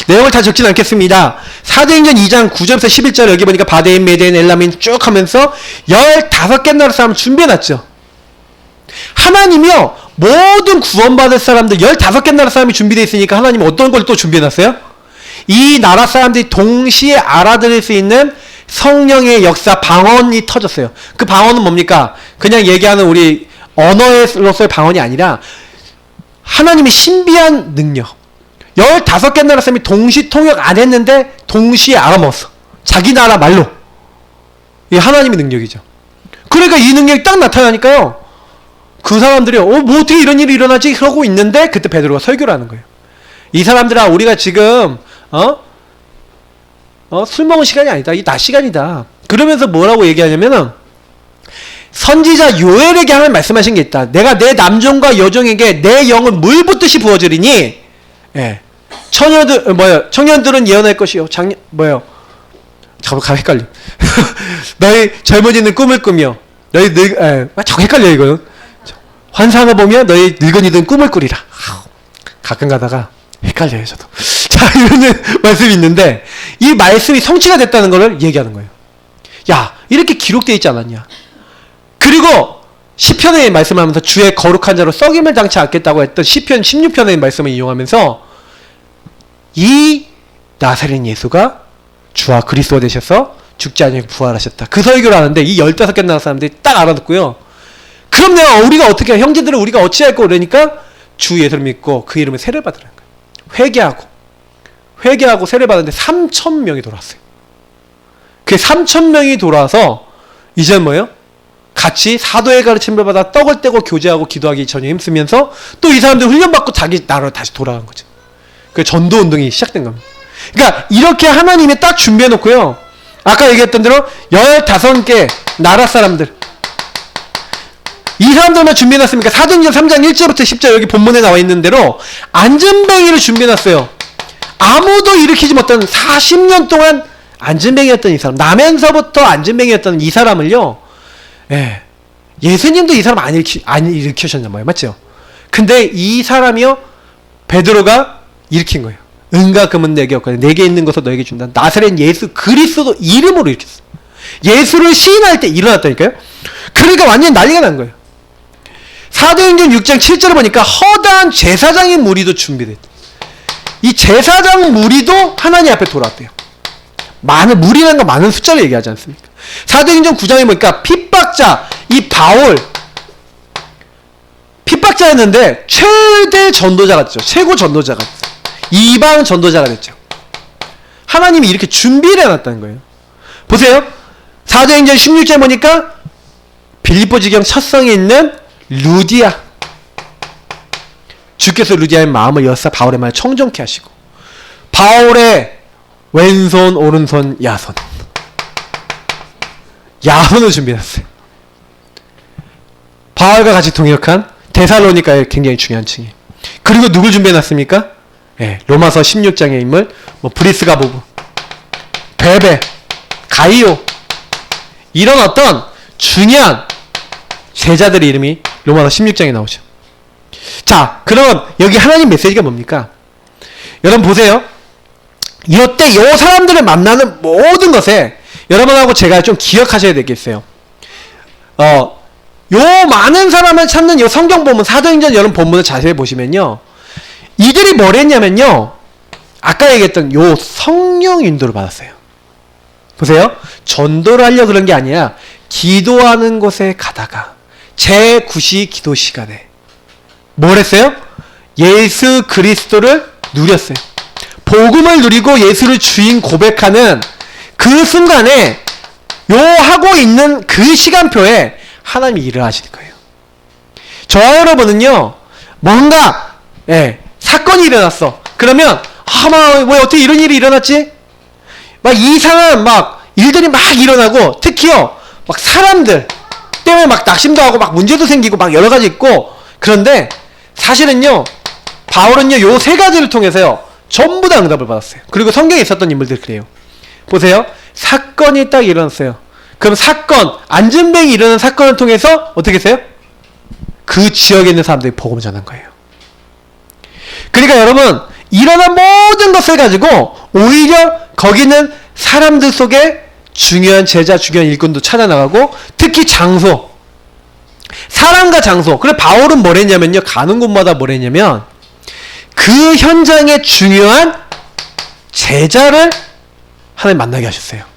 Speaker 1: 내용을 다 적진 않겠습니다. 사도행전 2장 9절에서 11절 여기 보니까 바데인, 메데인, 엘라민 쭉 하면서 15개 나라 사람 준비해놨죠. 하나님이요 모든 구원받을 사람들 15개 나라 사람이 준비되어 있으니까 하나님은 어떤 걸 또 준비해놨어요? 이 나라 사람들이 동시에 알아들을 수 있는 성령의 역사 방언이 터졌어요. 그 방언은 뭡니까? 그냥 얘기하는 우리 언어로서의 방언이 아니라 하나님의 신비한 능력. 15개 나라 사람이 동시 통역 안 했는데 동시에 알아먹었어. 자기 나라 말로. 이게 하나님의 능력이죠. 그러니까 이 능력이 딱 나타나니까요. 그 사람들이 뭐 어떻게 이런 일이 일어나지? 그러고 있는데 그때 베드로가 설교를 하는 거예요. 이 사람들아 우리가 지금 술 먹은 시간이 아니다. 이 낮 시간이다. 그러면서 뭐라고 얘기하냐면은 선지자 요엘에게 하나님 말씀하신 게 있다. 내가 내 남종과 여종에게 내 영을 물 붓듯이 부어주리니 청년들은 예언할 것이요. 잠깐 헷갈려. 너희 젊은이는 꿈을 꾸며 너희 자꾸 헷갈려 이거는. 환상을 보며 너희 늙은이들은 꿈을 꾸리라. 가끔 가다가 헷갈려요 저도. 자 이런 말씀이 있는데 이 말씀이 성취가 됐다는 것을 얘기하는 거예요. 야 이렇게 기록되어 있지 않았냐. 그리고 시편의 말씀을 하면서 주의 거룩한 자로 썩임을 당치 않겠다고 했던 시편 16편의 말씀을 인용하면서 이 나사렛 예수가 주와 그리스도가 되셔서 죽지 아니하고 부활하셨다. 그 설교를 하는데 이 15개 나라 사람들이 딱 알아듣고요. 그럼 우리가 어떻게 형제들을 우리가 어찌할까 그러니까 주 예수를 믿고 그 이름을 세례를 받으라는 거예요. 회개하고 세례를 받았는데 3,000명이 돌아왔어요. 그 3,000명이 돌아와서 이제 뭐예요? 같이 사도의 가르침을 받아 떡을 떼고 교제하고 기도하기 전에 힘쓰면서 또 이 사람들 훈련받고 자기 나라로 다시 돌아간 거죠. 그 전도 운동이 시작된 겁니다. 그러니까 이렇게 하나님이 딱 준비해 놓고요. 아까 얘기했던 대로 15개 나라 사람들 이 사람들만 준비해 놨습니까? 사도행전 3장 1절부터 10절 여기 본문에 나와 있는 대로 안전뱅이를 준비해 놨어요. 아무도 일으키지 못한 40년 동안 안전뱅이였던 이 사람, 나면서부터 안전뱅이였던 이 사람을요. 예수님도 이 사람 안 일으키셨단 말이에요. 맞죠? 근데 이 사람이요. 베드로가 일으킨 거예요. 은과 금은 내게 없거든 내게 있는 것을 너에게 준다. 나사렛 예수 그리스도 이름으로 일으켰어요. 예수를 시인할 때 일어났다니까요. 그러니까 완전 난리가 난 거예요. 사도행전 6장 7절을 보니까 허다한 제사장의 무리도 준비됐다. 이 제사장 무리도 하나님 앞에 돌아왔대요. 무리라는 건 많은 숫자를 얘기하지 않습니까? 사도행전 9장에 보니까 핍박자 이 바울 핍박자였는데 최대 전도자가 됐죠. 최고 전도자가 됐죠. 이방 전도자가 됐죠. 하나님이 이렇게 준비를 해놨다는 거예요. 보세요. 사도행전 16절 보니까 빌립보 지경 첫성에 있는 루디아 주께서 루디아의 마음을 여사 바울의 말을 청정케 하시고 바울의 왼손 오른손 야손을 준비했어요. 바울과 같이 동역한 데살로니가의 굉장히 중요한 층이에요. 그리고 누굴 준비해놨습니까? 로마서 16장의 인물 브리스가 부부 베베 가이오 이런 어떤 중요한 제자들의 이름이 로마서 16장에 나오죠. 자, 그럼 여기 하나님 메시지가 뭡니까? 여러분 보세요. 이때 이 사람들을 만나는 모든 것에 여러분하고 제가 좀 기억하셔야 되겠어요. 요 많은 사람을 찾는 요 성경 본문, 사도행전 여러분 본문을 자세히 보시면요. 이들이 뭘 했냐면요. 아까 얘기했던 요 성령 인도를 받았어요. 보세요. 전도를 하려고 그런 게 아니라 기도하는 곳에 가다가 제9시 기도 시간에 뭘 했어요? 예수 그리스도를 누렸어요. 복음을 누리고 예수를 주인 고백하는 그 순간에 요 하고 있는 그 시간표에 하나님이 일을 하시는 거예요. 저와 여러분은요. 뭔가 사건이 일어났어. 그러면 왜 어떻게 이런 일이 일어났지? 막 이상한 일들이 막 일어나고 특히요. 막 사람들 때문에 막 낙심도 하고 막 문제도 생기고 막 여러 가지 있고 그런데 사실은요. 바울은요. 요 세 가지를 통해서요. 전부 다 응답을 받았어요. 그리고 성경에 있었던 인물들 그래요. 보세요. 사건이 딱 일어났어요. 그럼 안전뱅이 일어나는 사건을 통해서 어떻게 했어요? 그 지역에 있는 사람들이 복음을 전한 거예요. 그러니까 여러분 일어난 모든 것을 가지고 오히려 거기는 사람들 속에 중요한 제자, 중요한 일꾼도 찾아나가고 특히 장소, 사람과 장소. 그래 바울은 뭘 했냐면요. 가는 곳마다 뭘 했냐면 그 현장에 중요한 제자를 하나님 만나게 하셨어요.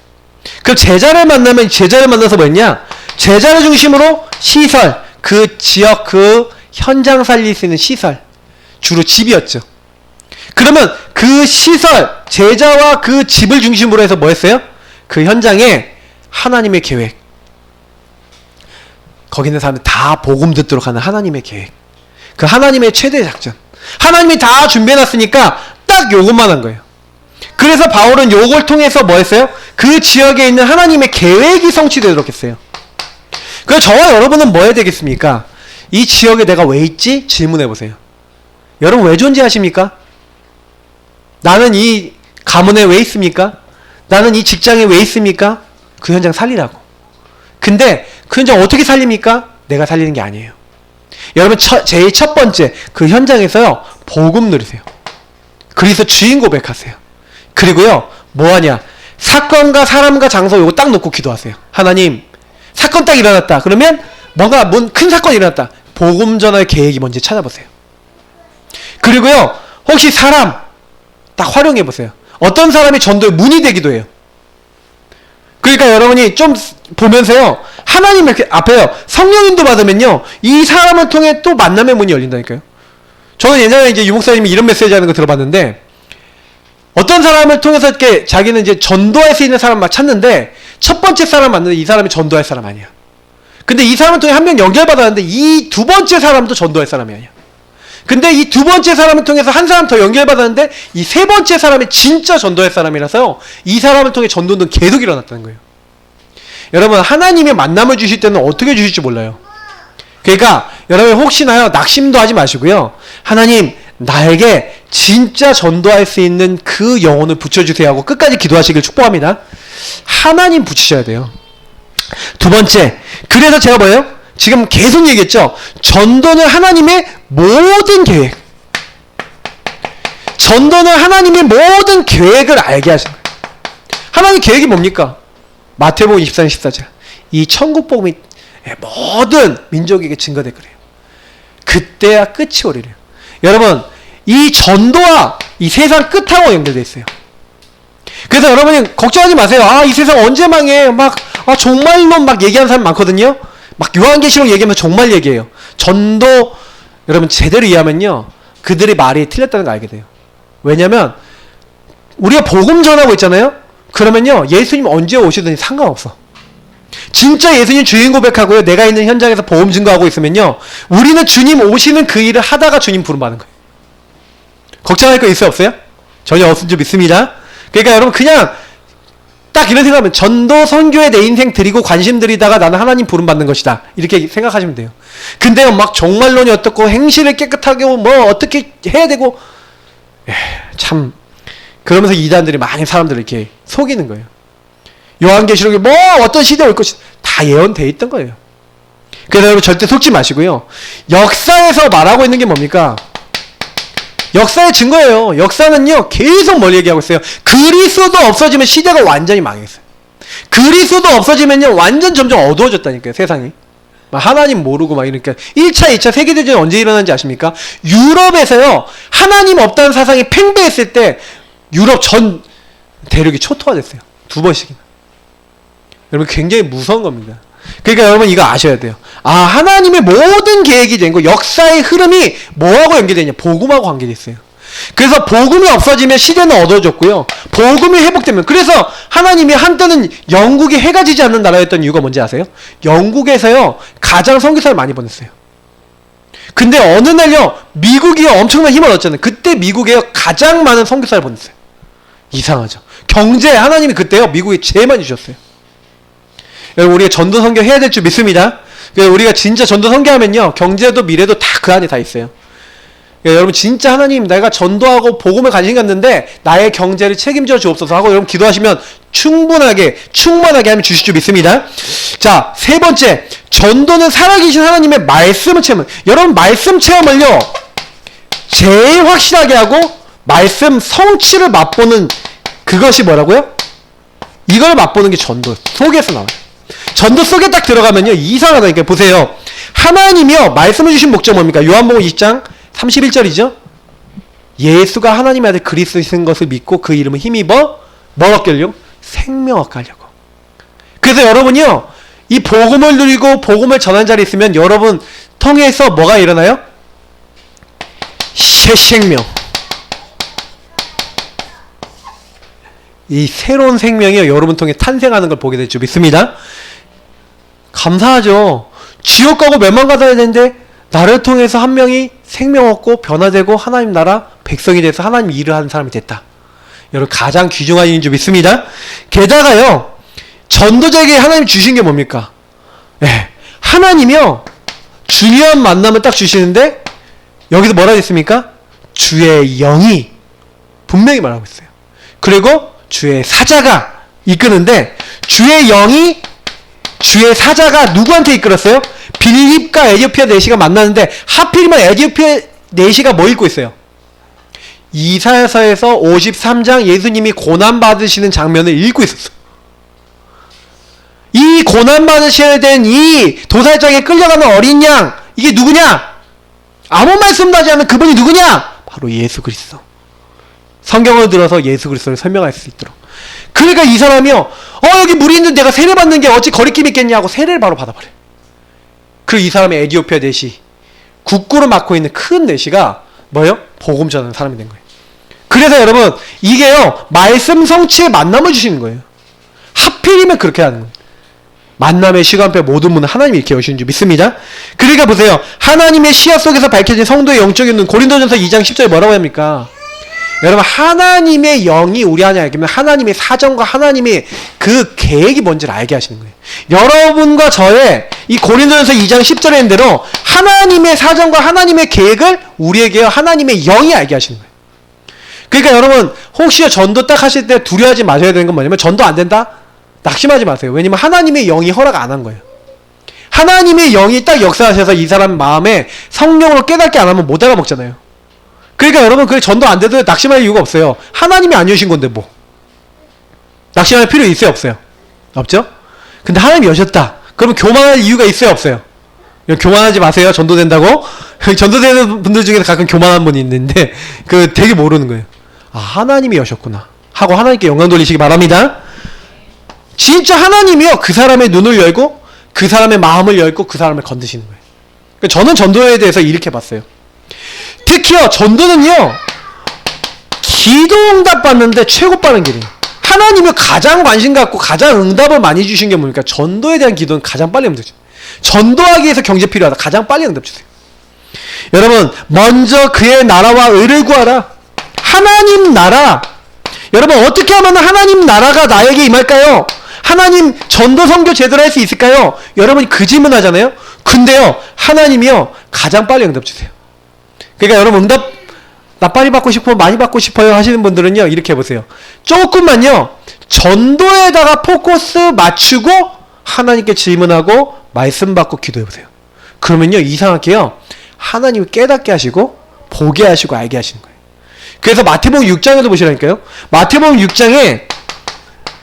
Speaker 1: 그럼 제자를 만나서 뭐 했냐? 제자를 중심으로 시설, 그 지역, 그 현장 살릴 수 있는 시설. 주로 집이었죠. 그러면 그 시설, 제자와 그 집을 중심으로 해서 뭐 했어요? 그 현장에 하나님의 계획. 거기 있는 사람들 다 복음 듣도록 하는 하나님의 계획. 그 하나님의 최대 작전. 하나님이 다 준비해놨으니까 딱 요것만 한 거예요. 그래서 바울은 요걸 통해서 뭐 했어요? 그 지역에 있는 하나님의 계획이 성취되도록 했어요. 그래서 저와 여러분은 뭐 해야 되겠습니까? 이 지역에 내가 왜 있지? 질문해 보세요. 여러분 왜 존재하십니까? 나는 이 가문에 왜 있습니까? 나는 이 직장에 왜 있습니까? 그 현장 살리라고. 근데 그 현장 어떻게 살립니까? 내가 살리는 게 아니에요. 여러분 제일 첫 번째 그 현장에서요 복음 누리세요. 그래서 주인 고백하세요. 그리고요 뭐하냐? 사건과 사람과 장소 요거 딱 놓고 기도하세요. 하나님 사건 딱 일어났다. 그러면 뭔가 큰 사건이 일어났다. 복음 전할 계획이 뭔지 찾아보세요. 그리고요, 혹시 사람 딱 활용해 보세요. 어떤 사람이 전도의 문이 되기도 해요. 그러니까 여러분이 좀 보면서요, 하나님 앞에요, 성령님도 받으면요, 이 사람을 통해 또 만남의 문이 열린다니까요. 저는 예전에 이제 유목사님이 이런 메시지 하는 거 들어봤는데, 어떤 사람을 통해서 이렇게 자기는 이제 전도할 수 있는 사람 막 찾는데, 첫 번째 사람 만났는데 이 사람이 전도할 사람 아니야. 근데 이 사람을 통해 한 명 연결받았는데 이 두 번째 사람도 전도할 사람이 아니야. 근데 이 두 번째 사람을 통해서 한 사람 더 연결받았는데 이 세 번째 사람이 진짜 전도할 사람이라서요, 이 사람을 통해 전도는 계속 일어났다는 거예요. 여러분, 하나님의 만남을 주실 때는 어떻게 주실지 몰라요. 그러니까 여러분 혹시나요, 낙심도 하지 마시고요, 하나님 나에게 진짜 전도할 수 있는 그 영혼을 붙여주세요 하고 끝까지 기도하시길 축복합니다. 하나님 붙이셔야 돼요. 두 번째, 그래서 제가 뭐예요? 지금 계속 얘기했죠. 전도는 하나님의 모든 계획, 전도는 하나님의 모든 계획을 알게 하시는 거예요. 하나님 계획이 뭡니까? 마태복음 24장 14절, 이 천국 복음이 모든 민족에게 증거될 거래요. 그때야 끝이 오리래요. 여러분, 이 전도와 이 세상 끝하고 연결되어 있어요. 그래서 여러분이 걱정하지 마세요. 이 세상 언제 망해? 종말론 막 얘기하는 사람 많거든요. 막 요한계시록 얘기하면 종말 얘기해요. 전도 여러분 제대로 이해하면요, 그들의 말이 틀렸다는 거 알게 돼요. 왜냐면 우리가 복음 전하고 있잖아요. 그러면요, 예수님 언제 오시든지 상관없어. 진짜 예수님 주인 고백하고요, 내가 있는 현장에서 복음 증거하고 있으면요, 우리는 주님 오시는 그 일을 하다가 주님 부름 받는 거예요. 걱정할 거 있어요, 없어요? 전혀 없을 줄 믿습니다. 그러니까 여러분 그냥 딱 이런 생각하면, 전도 선교에 내 인생 드리고 관심 들이다가 나는 하나님 부름 받는 것이다, 이렇게 생각하시면 돼요. 근데 막 종말론이 어떻고 행실을 깨끗하게 뭐 어떻게 해야 되고, 참 그러면서 이단들이 많은 사람들을 이렇게 속이는 거예요. 요한계시록에 뭐 어떤 시대에 올 것이 다 예언되어 있던 거예요. 그래서 여러분 절대 속지 마시고요, 역사에서 말하고 있는 게 뭡니까? 역사의 증거예요. 역사는요, 계속 뭘 얘기하고 있어요? 그리스도 없어지면 시대가 완전히 망했어요. 그리스도 없어지면요, 완전 점점 어두워졌다니까요, 세상이. 하나님 모르고 막 이러니까. 1차, 2차 세계대전이 언제 일어났는지 아십니까? 유럽에서요, 하나님 없다는 사상이 팽배했을 때 유럽 전 대륙이 초토화됐어요. 2번씩이나. 여러분 굉장히 무서운 겁니다. 그러니까 여러분 이거 아셔야 돼요. 하나님의 모든 계획이 된 거, 역사의 흐름이 뭐하고 연계되냐? 복음하고 관계되어 있어요. 그래서 복음이 없어지면 시대는 어두워졌고요, 복음이 회복되면, 그래서 하나님이 한때는 영국이 해가 지지 않는 나라였던 이유가 뭔지 아세요? 영국에서요 가장 선교사를 많이 보냈어요. 근데 어느 날요, 미국이 엄청난 힘을 얻었잖아요. 그때 미국에 가장 많은 선교사를 보냈어요. 이상하죠? 경제, 하나님이 그때요 미국에 제일 많이 주셨어요. 여러분 우리가 전도 선교 해야 될 줄 믿습니다. 우리가 진짜 전도 선교하면요, 경제도 미래도 다 그 안에 다 있어요. 여러분 진짜 하나님, 내가 전도하고 복음에 관심 갖는데 나의 경제를 책임져 주옵소서 하고 여러분 기도하시면 충만하게 하면 주실 줄 믿습니다. 자, 세 번째, 전도는 살아계신 하나님의 말씀을 체험은, 여러분 말씀 체험을요 제일 확실하게 하고 말씀 성취를 맛보는 그것이 뭐라고요? 이걸 맛보는 게 전도 속에서 나와요. 전도 속에 딱 들어가면요, 이상하다니까. 보세요, 하나님이요 말씀을 주신 목적 뭡니까? 요한복음 20장 31절이죠. 예수가 하나님의 아들 그리스도이신 것을 믿고 그 이름을 힘입어 뭘 얻게 하려고? 생명 얻게 하려고. 그래서 여러분이요, 이 복음을 누리고 복음을 전하는 자리에 있으면 여러분 통해서 뭐가 일어나요? 새 생명. 이 새로운 생명이 여러분 통해 탄생하는 걸 보게 될 줄 믿습니다. 감사하죠. 지옥 가고 멸망 가야 되는데 나를 통해서 한 명이 생명 얻고 변화되고 하나님 나라 백성이 돼서 하나님 일을 하는 사람이 됐다. 여러분 가장 귀중한 일인 줄 믿습니다. 게다가요, 전도자에게 하나님 주신 게 뭡니까? 하나님이요 중요한 만남을 딱 주시는데 여기서 뭐라고 했습니까? 주의 영이 분명히 말하고 있어요. 그리고 주의 사자가 이끄는데, 주의 영이, 주의 사자가 누구한테 이끌었어요? 빌립과 에디오피아 내시가 만나는데 하필이면 에디오피아 내시가 뭐 읽고 있어요? 이사야서에서 53장 예수님이 고난받으시는 장면을 읽고 있었어. 이 고난받으셔야 된 이 도살장에 끌려가는 어린 양, 이게 누구냐? 아무 말씀도 하지 않는 그분이 누구냐? 바로 예수 그리스도. 성경을 들어서 예수 그리스도를 설명할 수 있도록. 그러니까 이 사람이요, 여기 물이 있는데 내가 세례 받는 게 어찌 거리낌 있겠냐고 세례를 바로 받아버려요. 이 사람의 에디오피아 내시, 국구를 맡고 있는 큰 내시가 뭐예요? 복음 전하는 사람이 된 거예요. 그래서 여러분, 이게요, 말씀 성취의 만남을 주시는 거예요. 하필이면 그렇게 하는 거예요. 만남의 시간표 모든 문은 하나님이 이렇게 여시는 줄 믿습니다. 그러니까 보세요. 하나님의 시야 속에서 밝혀진 성도의 영적인 눈, 고린도전서 2장 10절에 뭐라고 합니까? 여러분, 하나님의 영이 우리 안에 알게 되면 하나님의 사정과 하나님의 그 계획이 뭔지를 알게 하시는 거예요. 여러분과 저의 이 고린도전서 2장 10절에 있는 대로 하나님의 사정과 하나님의 계획을 우리에게 하나님의 영이 알게 하시는 거예요. 그러니까 여러분, 혹시 전도 딱 하실 때 두려워하지 마셔야 되는 건 뭐냐면, 전도 안 된다? 낙심하지 마세요. 왜냐면 하나님의 영이 허락 안 한 거예요. 하나님의 영이 딱 역사하셔서 이 사람 마음에 성령으로 깨닫게 안 하면 못 알아먹잖아요. 그러니까 여러분, 그 전도 안 돼도 낙심할 이유가 없어요. 하나님이 안 여신 건데 뭐. 낙심할 필요 있어요, 없어요? 없죠? 근데 하나님이 여셨다. 그러면 교만할 이유가 있어요, 없어요? 교만하지 마세요. 전도된다고. 전도되는 분들 중에서 가끔 교만한 분이 있는데 되게 모르는 거예요. 아, 하나님이 여셨구나 하고 하나님께 영광 돌리시기 바랍니다. 진짜 하나님이요, 그 사람의 눈을 열고 그 사람의 마음을 열고 그 사람을 건드시는 거예요. 그러니까 저는 전도에 대해서 이렇게 봤어요. 특히요, 전도는요, 기도 응답 받는데 최고 빠른 길이에요. 하나님이 가장 관심 갖고 가장 응답을 많이 주신 게 뭡니까? 전도에 대한 기도는 가장 빨리 응답 주세요. 전도하기 위해서 경제 필요하다. 가장 빨리 응답 주세요. 여러분, 먼저 그의 나라와 의를 구하라. 하나님 나라. 여러분, 어떻게 하면 하나님 나라가 나에게 임할까요? 하나님 전도 선교 제대로 할 수 있을까요? 여러분이 그 질문 하잖아요. 근데요, 하나님이요, 가장 빨리 응답 주세요. 그러니까 여러분, 응답 나 빨리 받고 싶어, 많이 받고 싶어요 하시는 분들은요, 이렇게 해보세요. 조금만요, 전도에다가 포커스 맞추고 하나님께 질문하고 말씀 받고 기도해보세요. 그러면요, 이상하게요, 하나님을 깨닫게 하시고 보게 하시고 알게 하시는 거예요. 그래서 마태복음 6장에도 보시라니까요. 마태복음 6장에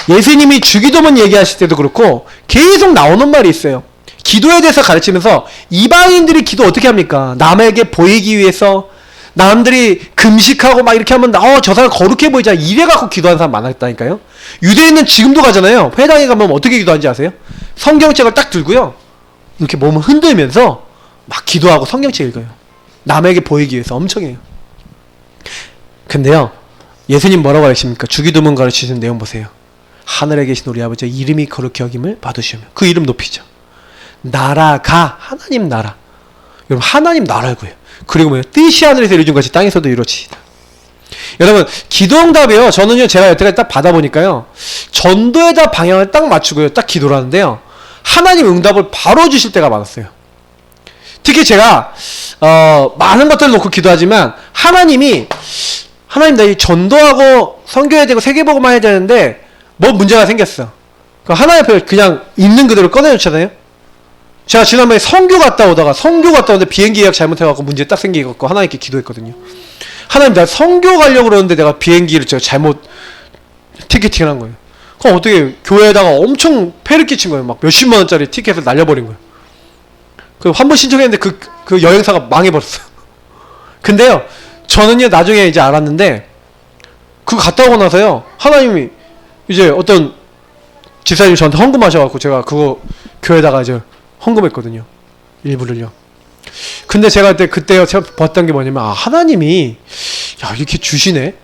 Speaker 1: 예수님이 주기도문 얘기하실 때도 그렇고 계속 나오는 말이 있어요. 기도에 대해서 가르치면서 이방인들이 기도 어떻게 합니까? 남에게 보이기 위해서, 남들이 금식하고 막 이렇게 하면 저 사람 거룩해 보이잖아, 이래갖고 기도하는 사람 많았다니까요. 유대인은 지금도 가잖아요. 회당에 가면 어떻게 기도하는지 아세요? 성경책을 딱 들고요, 이렇게 몸을 흔들면서 막 기도하고 성경책 읽어요. 남에게 보이기 위해서. 엄청 해요. 근데요, 예수님 뭐라고 하십니까? 주기도문 가르치시는 내용 보세요. 하늘에 계신 우리 아버지 이름이 거룩히 여김을 받으시오며, 그 이름 높이죠. 나라가 하나님 나라. 여러분, 하나님 나라를 구해요. 그리고 뭐예요? 뜻이 하늘에서 이루어진 것이 땅에서도 이루어지시다. 여러분, 기도응답이요, 저는요, 제가 여태까지 딱 받아보니까요, 전도에다 방향을 딱 맞추고요, 딱 기도를 하는데요, 하나님 응답을 바로 주실 때가 많았어요. 특히 제가 많은 것들을 놓고 기도하지만 하나님 나 이 전도하고 선교해야 되고 세계복음만 해야 되는데 뭐 문제가 생겼어. 하나님 앞에 그냥 있는 그대로 꺼내놓잖아요. 제가 지난번에 선교 갔다 오는데 비행기 예약 잘못해갖고 문제 딱 생기갖고 하나님께 기도했거든요. 하나님, 나 선교 가려고 그러는데 내가 비행기를 제가 잘못 티켓팅을 한 거예요. 그럼 어떻게 교회에다가 엄청 패를 끼친 거예요. 막 몇십만 원짜리 티켓을 날려버린 거예요. 한 번 신청했는데 그 여행사가 망해버렸어요. 근데요, 저는요, 나중에 이제 알았는데, 그거 갔다 오고 나서요, 하나님이 이제 어떤 집사님이 저한테 헌금하셔갖고 제가 그거 교회에다가 이제 헌금했거든요. 일부를요. 근데 제가 그때요, 제가 봤던 게 뭐냐면, 하나님이, 이렇게 주시네?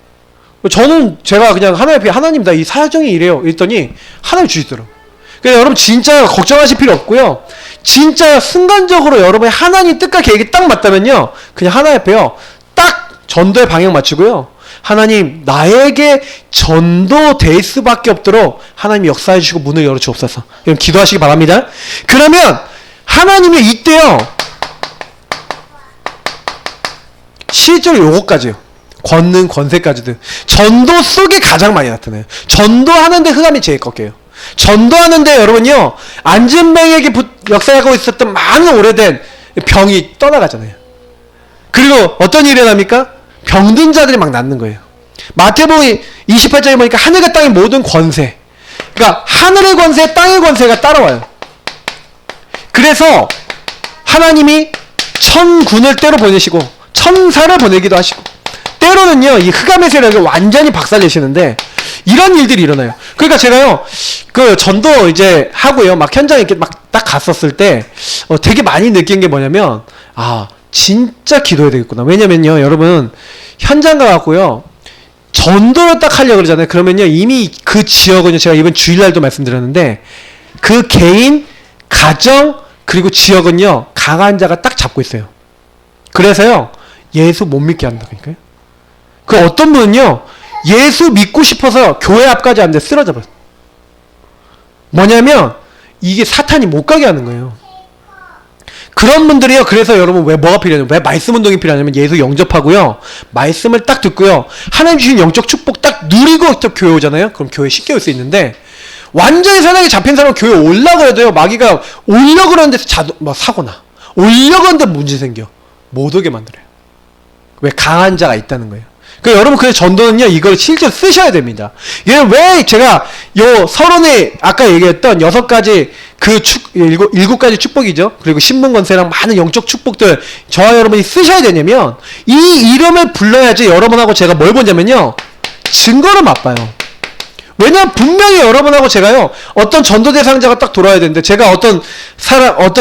Speaker 1: 제가 그냥 하나님, 나 이 사정이 이래요. 이랬더니, 하나님 주시더라고요. 그래서 여러분, 진짜 걱정하실 필요 없고요. 진짜 순간적으로 여러분의 하나님 뜻과 계획이 딱 맞다면요, 그냥 하나님 앞에요, 딱 전도의 방향 맞추고요, 하나님, 나에게 전도될 수밖에 없도록 하나님이 역사해 주시고 문을 열어 주옵소서. 여러분, 기도하시기 바랍니다. 그러면 하나님이 이때요, 실제로 요거까지요, 권능, 권세까지도 전도 속에 가장 많이 나타나요. 전도하는데 흑암이 제일 꺾여요. 전도하는데 여러분요, 안진뱅에게 역사하고 있었던 많은 오래된 병이 떠나가잖아요. 그리고 어떤 일이 일어납니까? 병든 자들이 막 낫는 거예요. 마태복음 28장에 보니까 하늘과 땅의 모든 권세, 그러니까 하늘의 권세, 땅의 권세가 따라와요. 그래서 하나님이 천군을 때로 보내시고 천사를 보내기도 하시고 때로는요 이 흑암의 세력을 완전히 박살내시는데 이런 일들이 일어나요. 그러니까 제가요 그 전도 이제 하고요 막 현장에 이렇게 막 딱 갔었을 때 되게 많이 느낀 게 뭐냐면 아 진짜 기도해야 되겠구나. 왜냐면요 여러분 현장 가갖고요 전도를 딱 하려고 그러잖아요. 그러면요 이미 그 지역은요 제가 이번 주일날도 말씀드렸는데 그 개인 가정 그리고 지역은요 강한 자가 딱 잡고 있어요. 그래서요 예수 못 믿게 한다니까요. 그 어떤 분은요 예수 믿고 싶어서 교회 앞까지 왔는데 쓰러져 버렸어요. 뭐냐면 이게 사탄이 못 가게 하는 거예요. 그런 분들이요. 그래서 여러분 왜 뭐가 필요하냐면 왜 말씀 운동이 필요하냐면 예수 영접하고요 말씀을 딱 듣고요 하나님 주신 영적 축복 딱 누리고 또 교회 오잖아요. 그럼 교회 쉽게 올 수 있는데 완전히 사랑에 잡힌 사람은 교회 올라고 해도요 마귀가 오려고 그러는데 막 사고나 오려고 하는데 문제 생겨 못 오게 만들어요. 왜? 강한 자가 있다는 거예요. 그러니까 여러분 그 전도는요 이걸 실제로 쓰셔야 됩니다. 이게 왜 제가 요 서론에 아까 얘기했던 6가지 그 7가지 축복이죠. 그리고 신분권세랑 많은 영적 축복들 저와 여러분이 쓰셔야 되냐면 이 이름을 불러야지 여러분하고 제가 뭘 보냐면요 증거를 맛봐요. 왜냐면 분명히 여러분하고 제가요 어떤 전도 대상자가 딱 돌아야 되는데 제가 어떤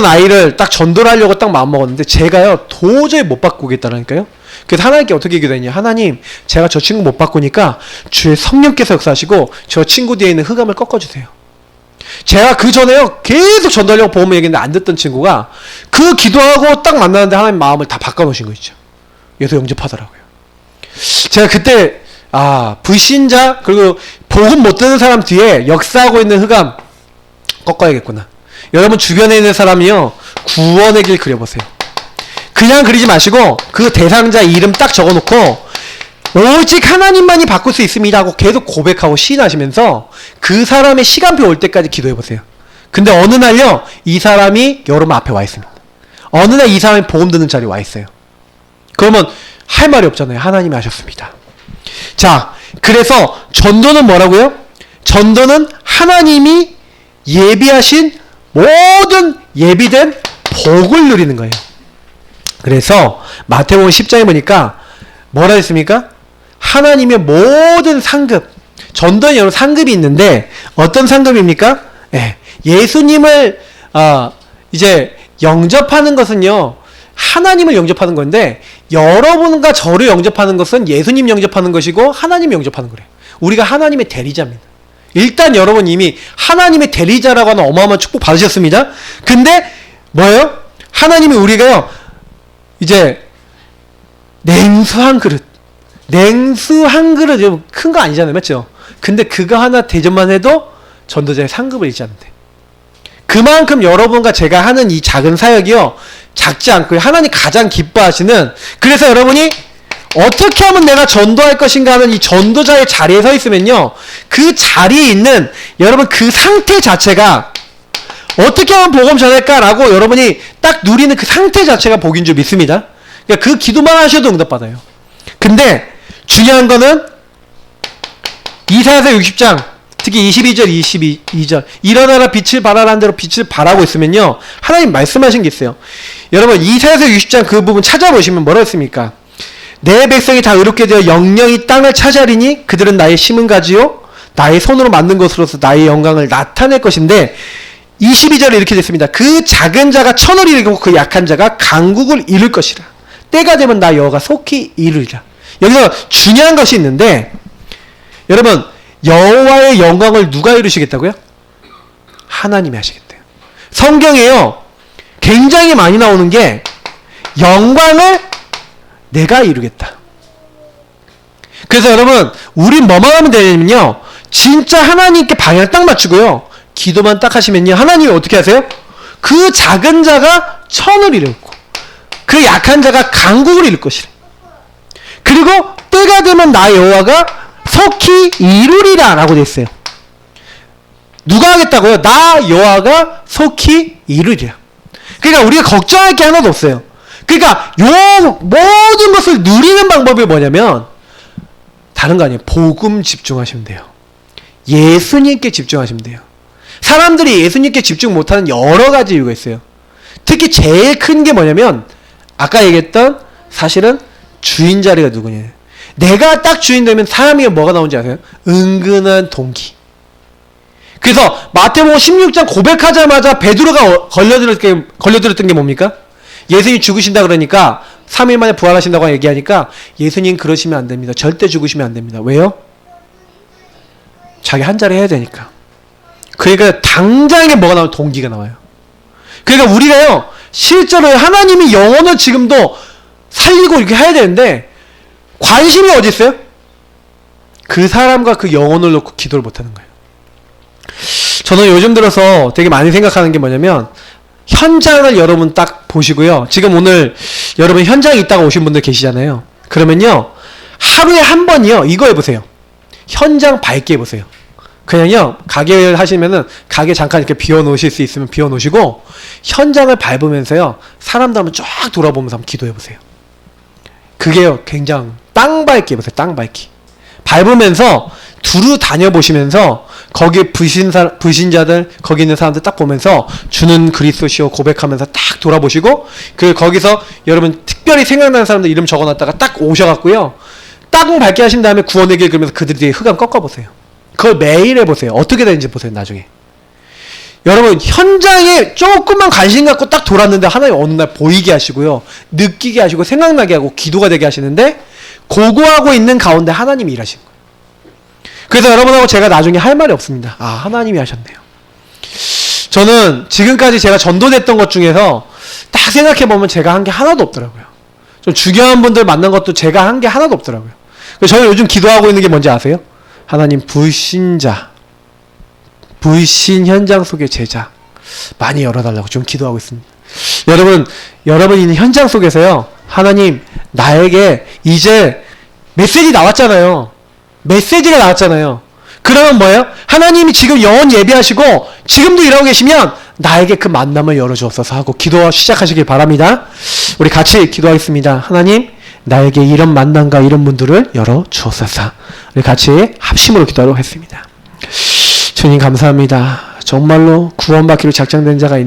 Speaker 1: 아이를 딱 전도를 하려고 딱 마음먹었는데 제가요 도저히 못 바꾸겠다라니까요. 그래서 하나님께 어떻게 기도했냐. 하나님 제가 저 친구 못 바꾸니까 주의 성령께서 역사하시고 저 친구 뒤에 있는 흑암을 꺾어주세요. 제가 그 전에요 계속 전도하려고 보험을 얘기했는데 안 듣던 친구가 그 기도하고 딱 만나는데 하나님 마음을 다 바꿔놓으신 거 있죠. 예수 영접하더라고요. 제가 그때 불신자 그리고 복음 못 듣는 사람 뒤에 역사하고 있는 흑암 꺾어야겠구나. 여러분 주변에 있는 사람이요 구원의 길 그려보세요. 그냥 그리지 마시고 그 대상자 이름 딱 적어놓고 오직 하나님만이 바꿀 수 있습니다 하고 계속 고백하고 시인하시면서 그 사람의 시간표 올 때까지 기도해보세요. 근데 어느 날요 이 사람이 여러분 앞에 와 있습니다. 어느 날 이 사람이 복음 듣는 자리에 와 있어요. 그러면 할 말이 없잖아요. 하나님이 하셨습니다. 자, 그래서 전도는 뭐라고요? 전도는 하나님이 예비하신 모든 예비된 복을 누리는 거예요. 그래서 마태복음 10장에 보니까 뭐라 했습니까? 하나님의 모든 상급, 전도에 여러 상급이 있는데 어떤 상급입니까? 예수님을 이제 영접하는 것은요 하나님을 영접하는 건데 여러분과 저를 영접하는 것은 예수님 영접하는 것이고 하나님 영접하는 거래요. 우리가 하나님의 대리자입니다. 일단 여러분 이미 하나님의 대리자라고 하는 어마어마한 축복 받으셨습니다. 근데 뭐예요? 하나님이 우리가요 이제 냉수 한 그릇 큰 거 아니잖아요. 맞죠? 근데 그거 하나 대접만 해도 전도자의 상급을 잃지 않는데 그만큼 여러분과 제가 하는 이 작은 사역이요 작지 않고요 하나님 가장 기뻐하시는, 그래서 여러분이 어떻게 하면 내가 전도할 것인가 하는 이 전도자의 자리에 서 있으면요 그 자리에 있는 여러분 그 상태 자체가 어떻게 하면 복음 전할까라고 여러분이 딱 누리는 그 상태 자체가 복인 줄 믿습니다. 그러니까 그 기도만 하셔도 응답받아요. 근데 중요한 거는 이사야서 60장 특히 22절 22절 일어나라 빛을 발하라는 대로 빛을 발하고 있으면요 하나님 말씀하신 게 있어요. 여러분 이사야서 60장 그 부분 찾아보시면 뭐라 했습니까? 내 백성이 다 의롭게 되어 영영이 땅을 차지하리니 그들은 나의 심은 가지요 나의 손으로 만든 것으로서 나의 영광을 나타낼 것인데 22절에 이렇게 됐습니다. 그 작은 자가 천을 이루고 그 약한 자가 강국을 이룰 것이라. 때가 되면 나 여호와가 속히 이루리라. 여기서 중요한 것이 있는데 여러분 여호와의 영광을 누가 이루시겠다고요? 하나님이 하시겠대요. 성경에요 굉장히 많이 나오는 게 영광을 내가 이루겠다. 그래서 여러분 우린 뭐만 하면 되냐면요 진짜 하나님께 방향 딱 맞추고요 기도만 딱 하시면요 하나님이 어떻게 하세요? 그 작은 자가 천을 이루고 그 약한 자가 강국을 이룰 것이라. 그리고 때가 되면 나 여호와가 속히 이루리라 라고 되어 있어요. 누가 하겠다고요? 나 여호와가 속히 이루리라. 그러니까 우리가 걱정할 게 하나도 없어요. 그러니까 요 모든 것을 누리는 방법이 뭐냐면 다른 거 아니에요. 복음 집중하시면 돼요. 예수님께 집중하시면 돼요. 사람들이 예수님께 집중 못하는 여러 가지 이유가 있어요. 특히 제일 큰 게 뭐냐면 아까 얘기했던 사실은 주인 자리가 누구냐. 내가 딱 주인 되면 사람이 뭐가 나오는지 아세요? 은근한 동기. 그래서 마태복음 16장 고백하자마자 베드로가 걸려들었던 게 뭡니까? 예수님이 죽으신다 그러니까 3일 만에 부활하신다고 얘기하니까 예수님 그러시면 안 됩니다. 절대 죽으시면 안 됩니다. 왜요? 자기 한 자리 해야 되니까. 그러니까 당장에 뭐가 나오면 동기가 나와요. 그러니까 우리가요, 실제로 하나님이 영혼을 지금도 살리고 이렇게 해야 되는데 관심이 어디 있어요? 그 사람과 그 영혼을 놓고 기도를 못하는 거예요. 저는 요즘 들어서 되게 많이 생각하는 게 뭐냐면 현장을 여러분 딱 보시고요. 지금 오늘 여러분 현장에 있다가 오신 분들 계시잖아요. 그러면요, 하루에 한 번이요, 이거 해보세요. 현장 밝게 해보세요. 그냥요, 가게 하시면은 가게 잠깐 이렇게 비워놓으실 수 있으면 비워놓으시고 현장을 밟으면서요, 사람들 한번 쫙 돌아보면서 한번 기도해보세요. 그게요, 굉장히 땅 밟기 해보세요. 땅 밟기. 밟으면서 두루 다녀보시면서 거기에 불신자들, 거기 있는 사람들 딱 보면서 주는 그리스도시오 고백하면서 딱 돌아보시고, 그 거기서 여러분 특별히 생각나는 사람들 이름 적어놨다가 딱 오셔갖고요, 땅 밟게 하신 다음에 구원의 길 그러면서 그들 뒤에 흑암 꺾어보세요. 그걸 매일 해보세요. 어떻게 되는지 보세요. 나중에 여러분 현장에 조금만 관심 갖고 딱 돌았는데 하나님 어느 날 보이게 하시고요, 느끼게 하시고 생각나게 하고 기도가 되게 하시는데, 고고하고 있는 가운데 하나님이 일하시는 거예요. 그래서 여러분하고 제가 나중에 할 말이 없습니다. 아, 하나님이 하셨네요. 저는 지금까지 제가 전도됐던 것 중에서 딱 생각해보면 제가 한 게 하나도 없더라고요. 좀 중요한 분들 만난 것도 제가 한 게 하나도 없더라고요. 그래서 저는 요즘 기도하고 있는 게 뭔지 아세요? 하나님, 불신자, 불신 현장 속의 제자 많이 열어달라고 좀 기도하고 있습니다. 여러분 있는 현장 속에서요, 하나님, 나에게 이제 메시지 나왔잖아요. 메시지가 나왔잖아요. 그러면 뭐예요? 하나님이 지금 영혼 예비하시고 지금도 일하고 계시면 나에게 그 만남을 열어주옵소서 하고 기도 시작하시길 바랍니다. 우리 같이 기도하겠습니다. 하나님, 나에게 이런 만남과 이런 분들을 열어주옵소서. 우리 같이 합심으로 기도하도록 했습니다. 주님 감사합니다. 정말로 구원받기로 작정된 자가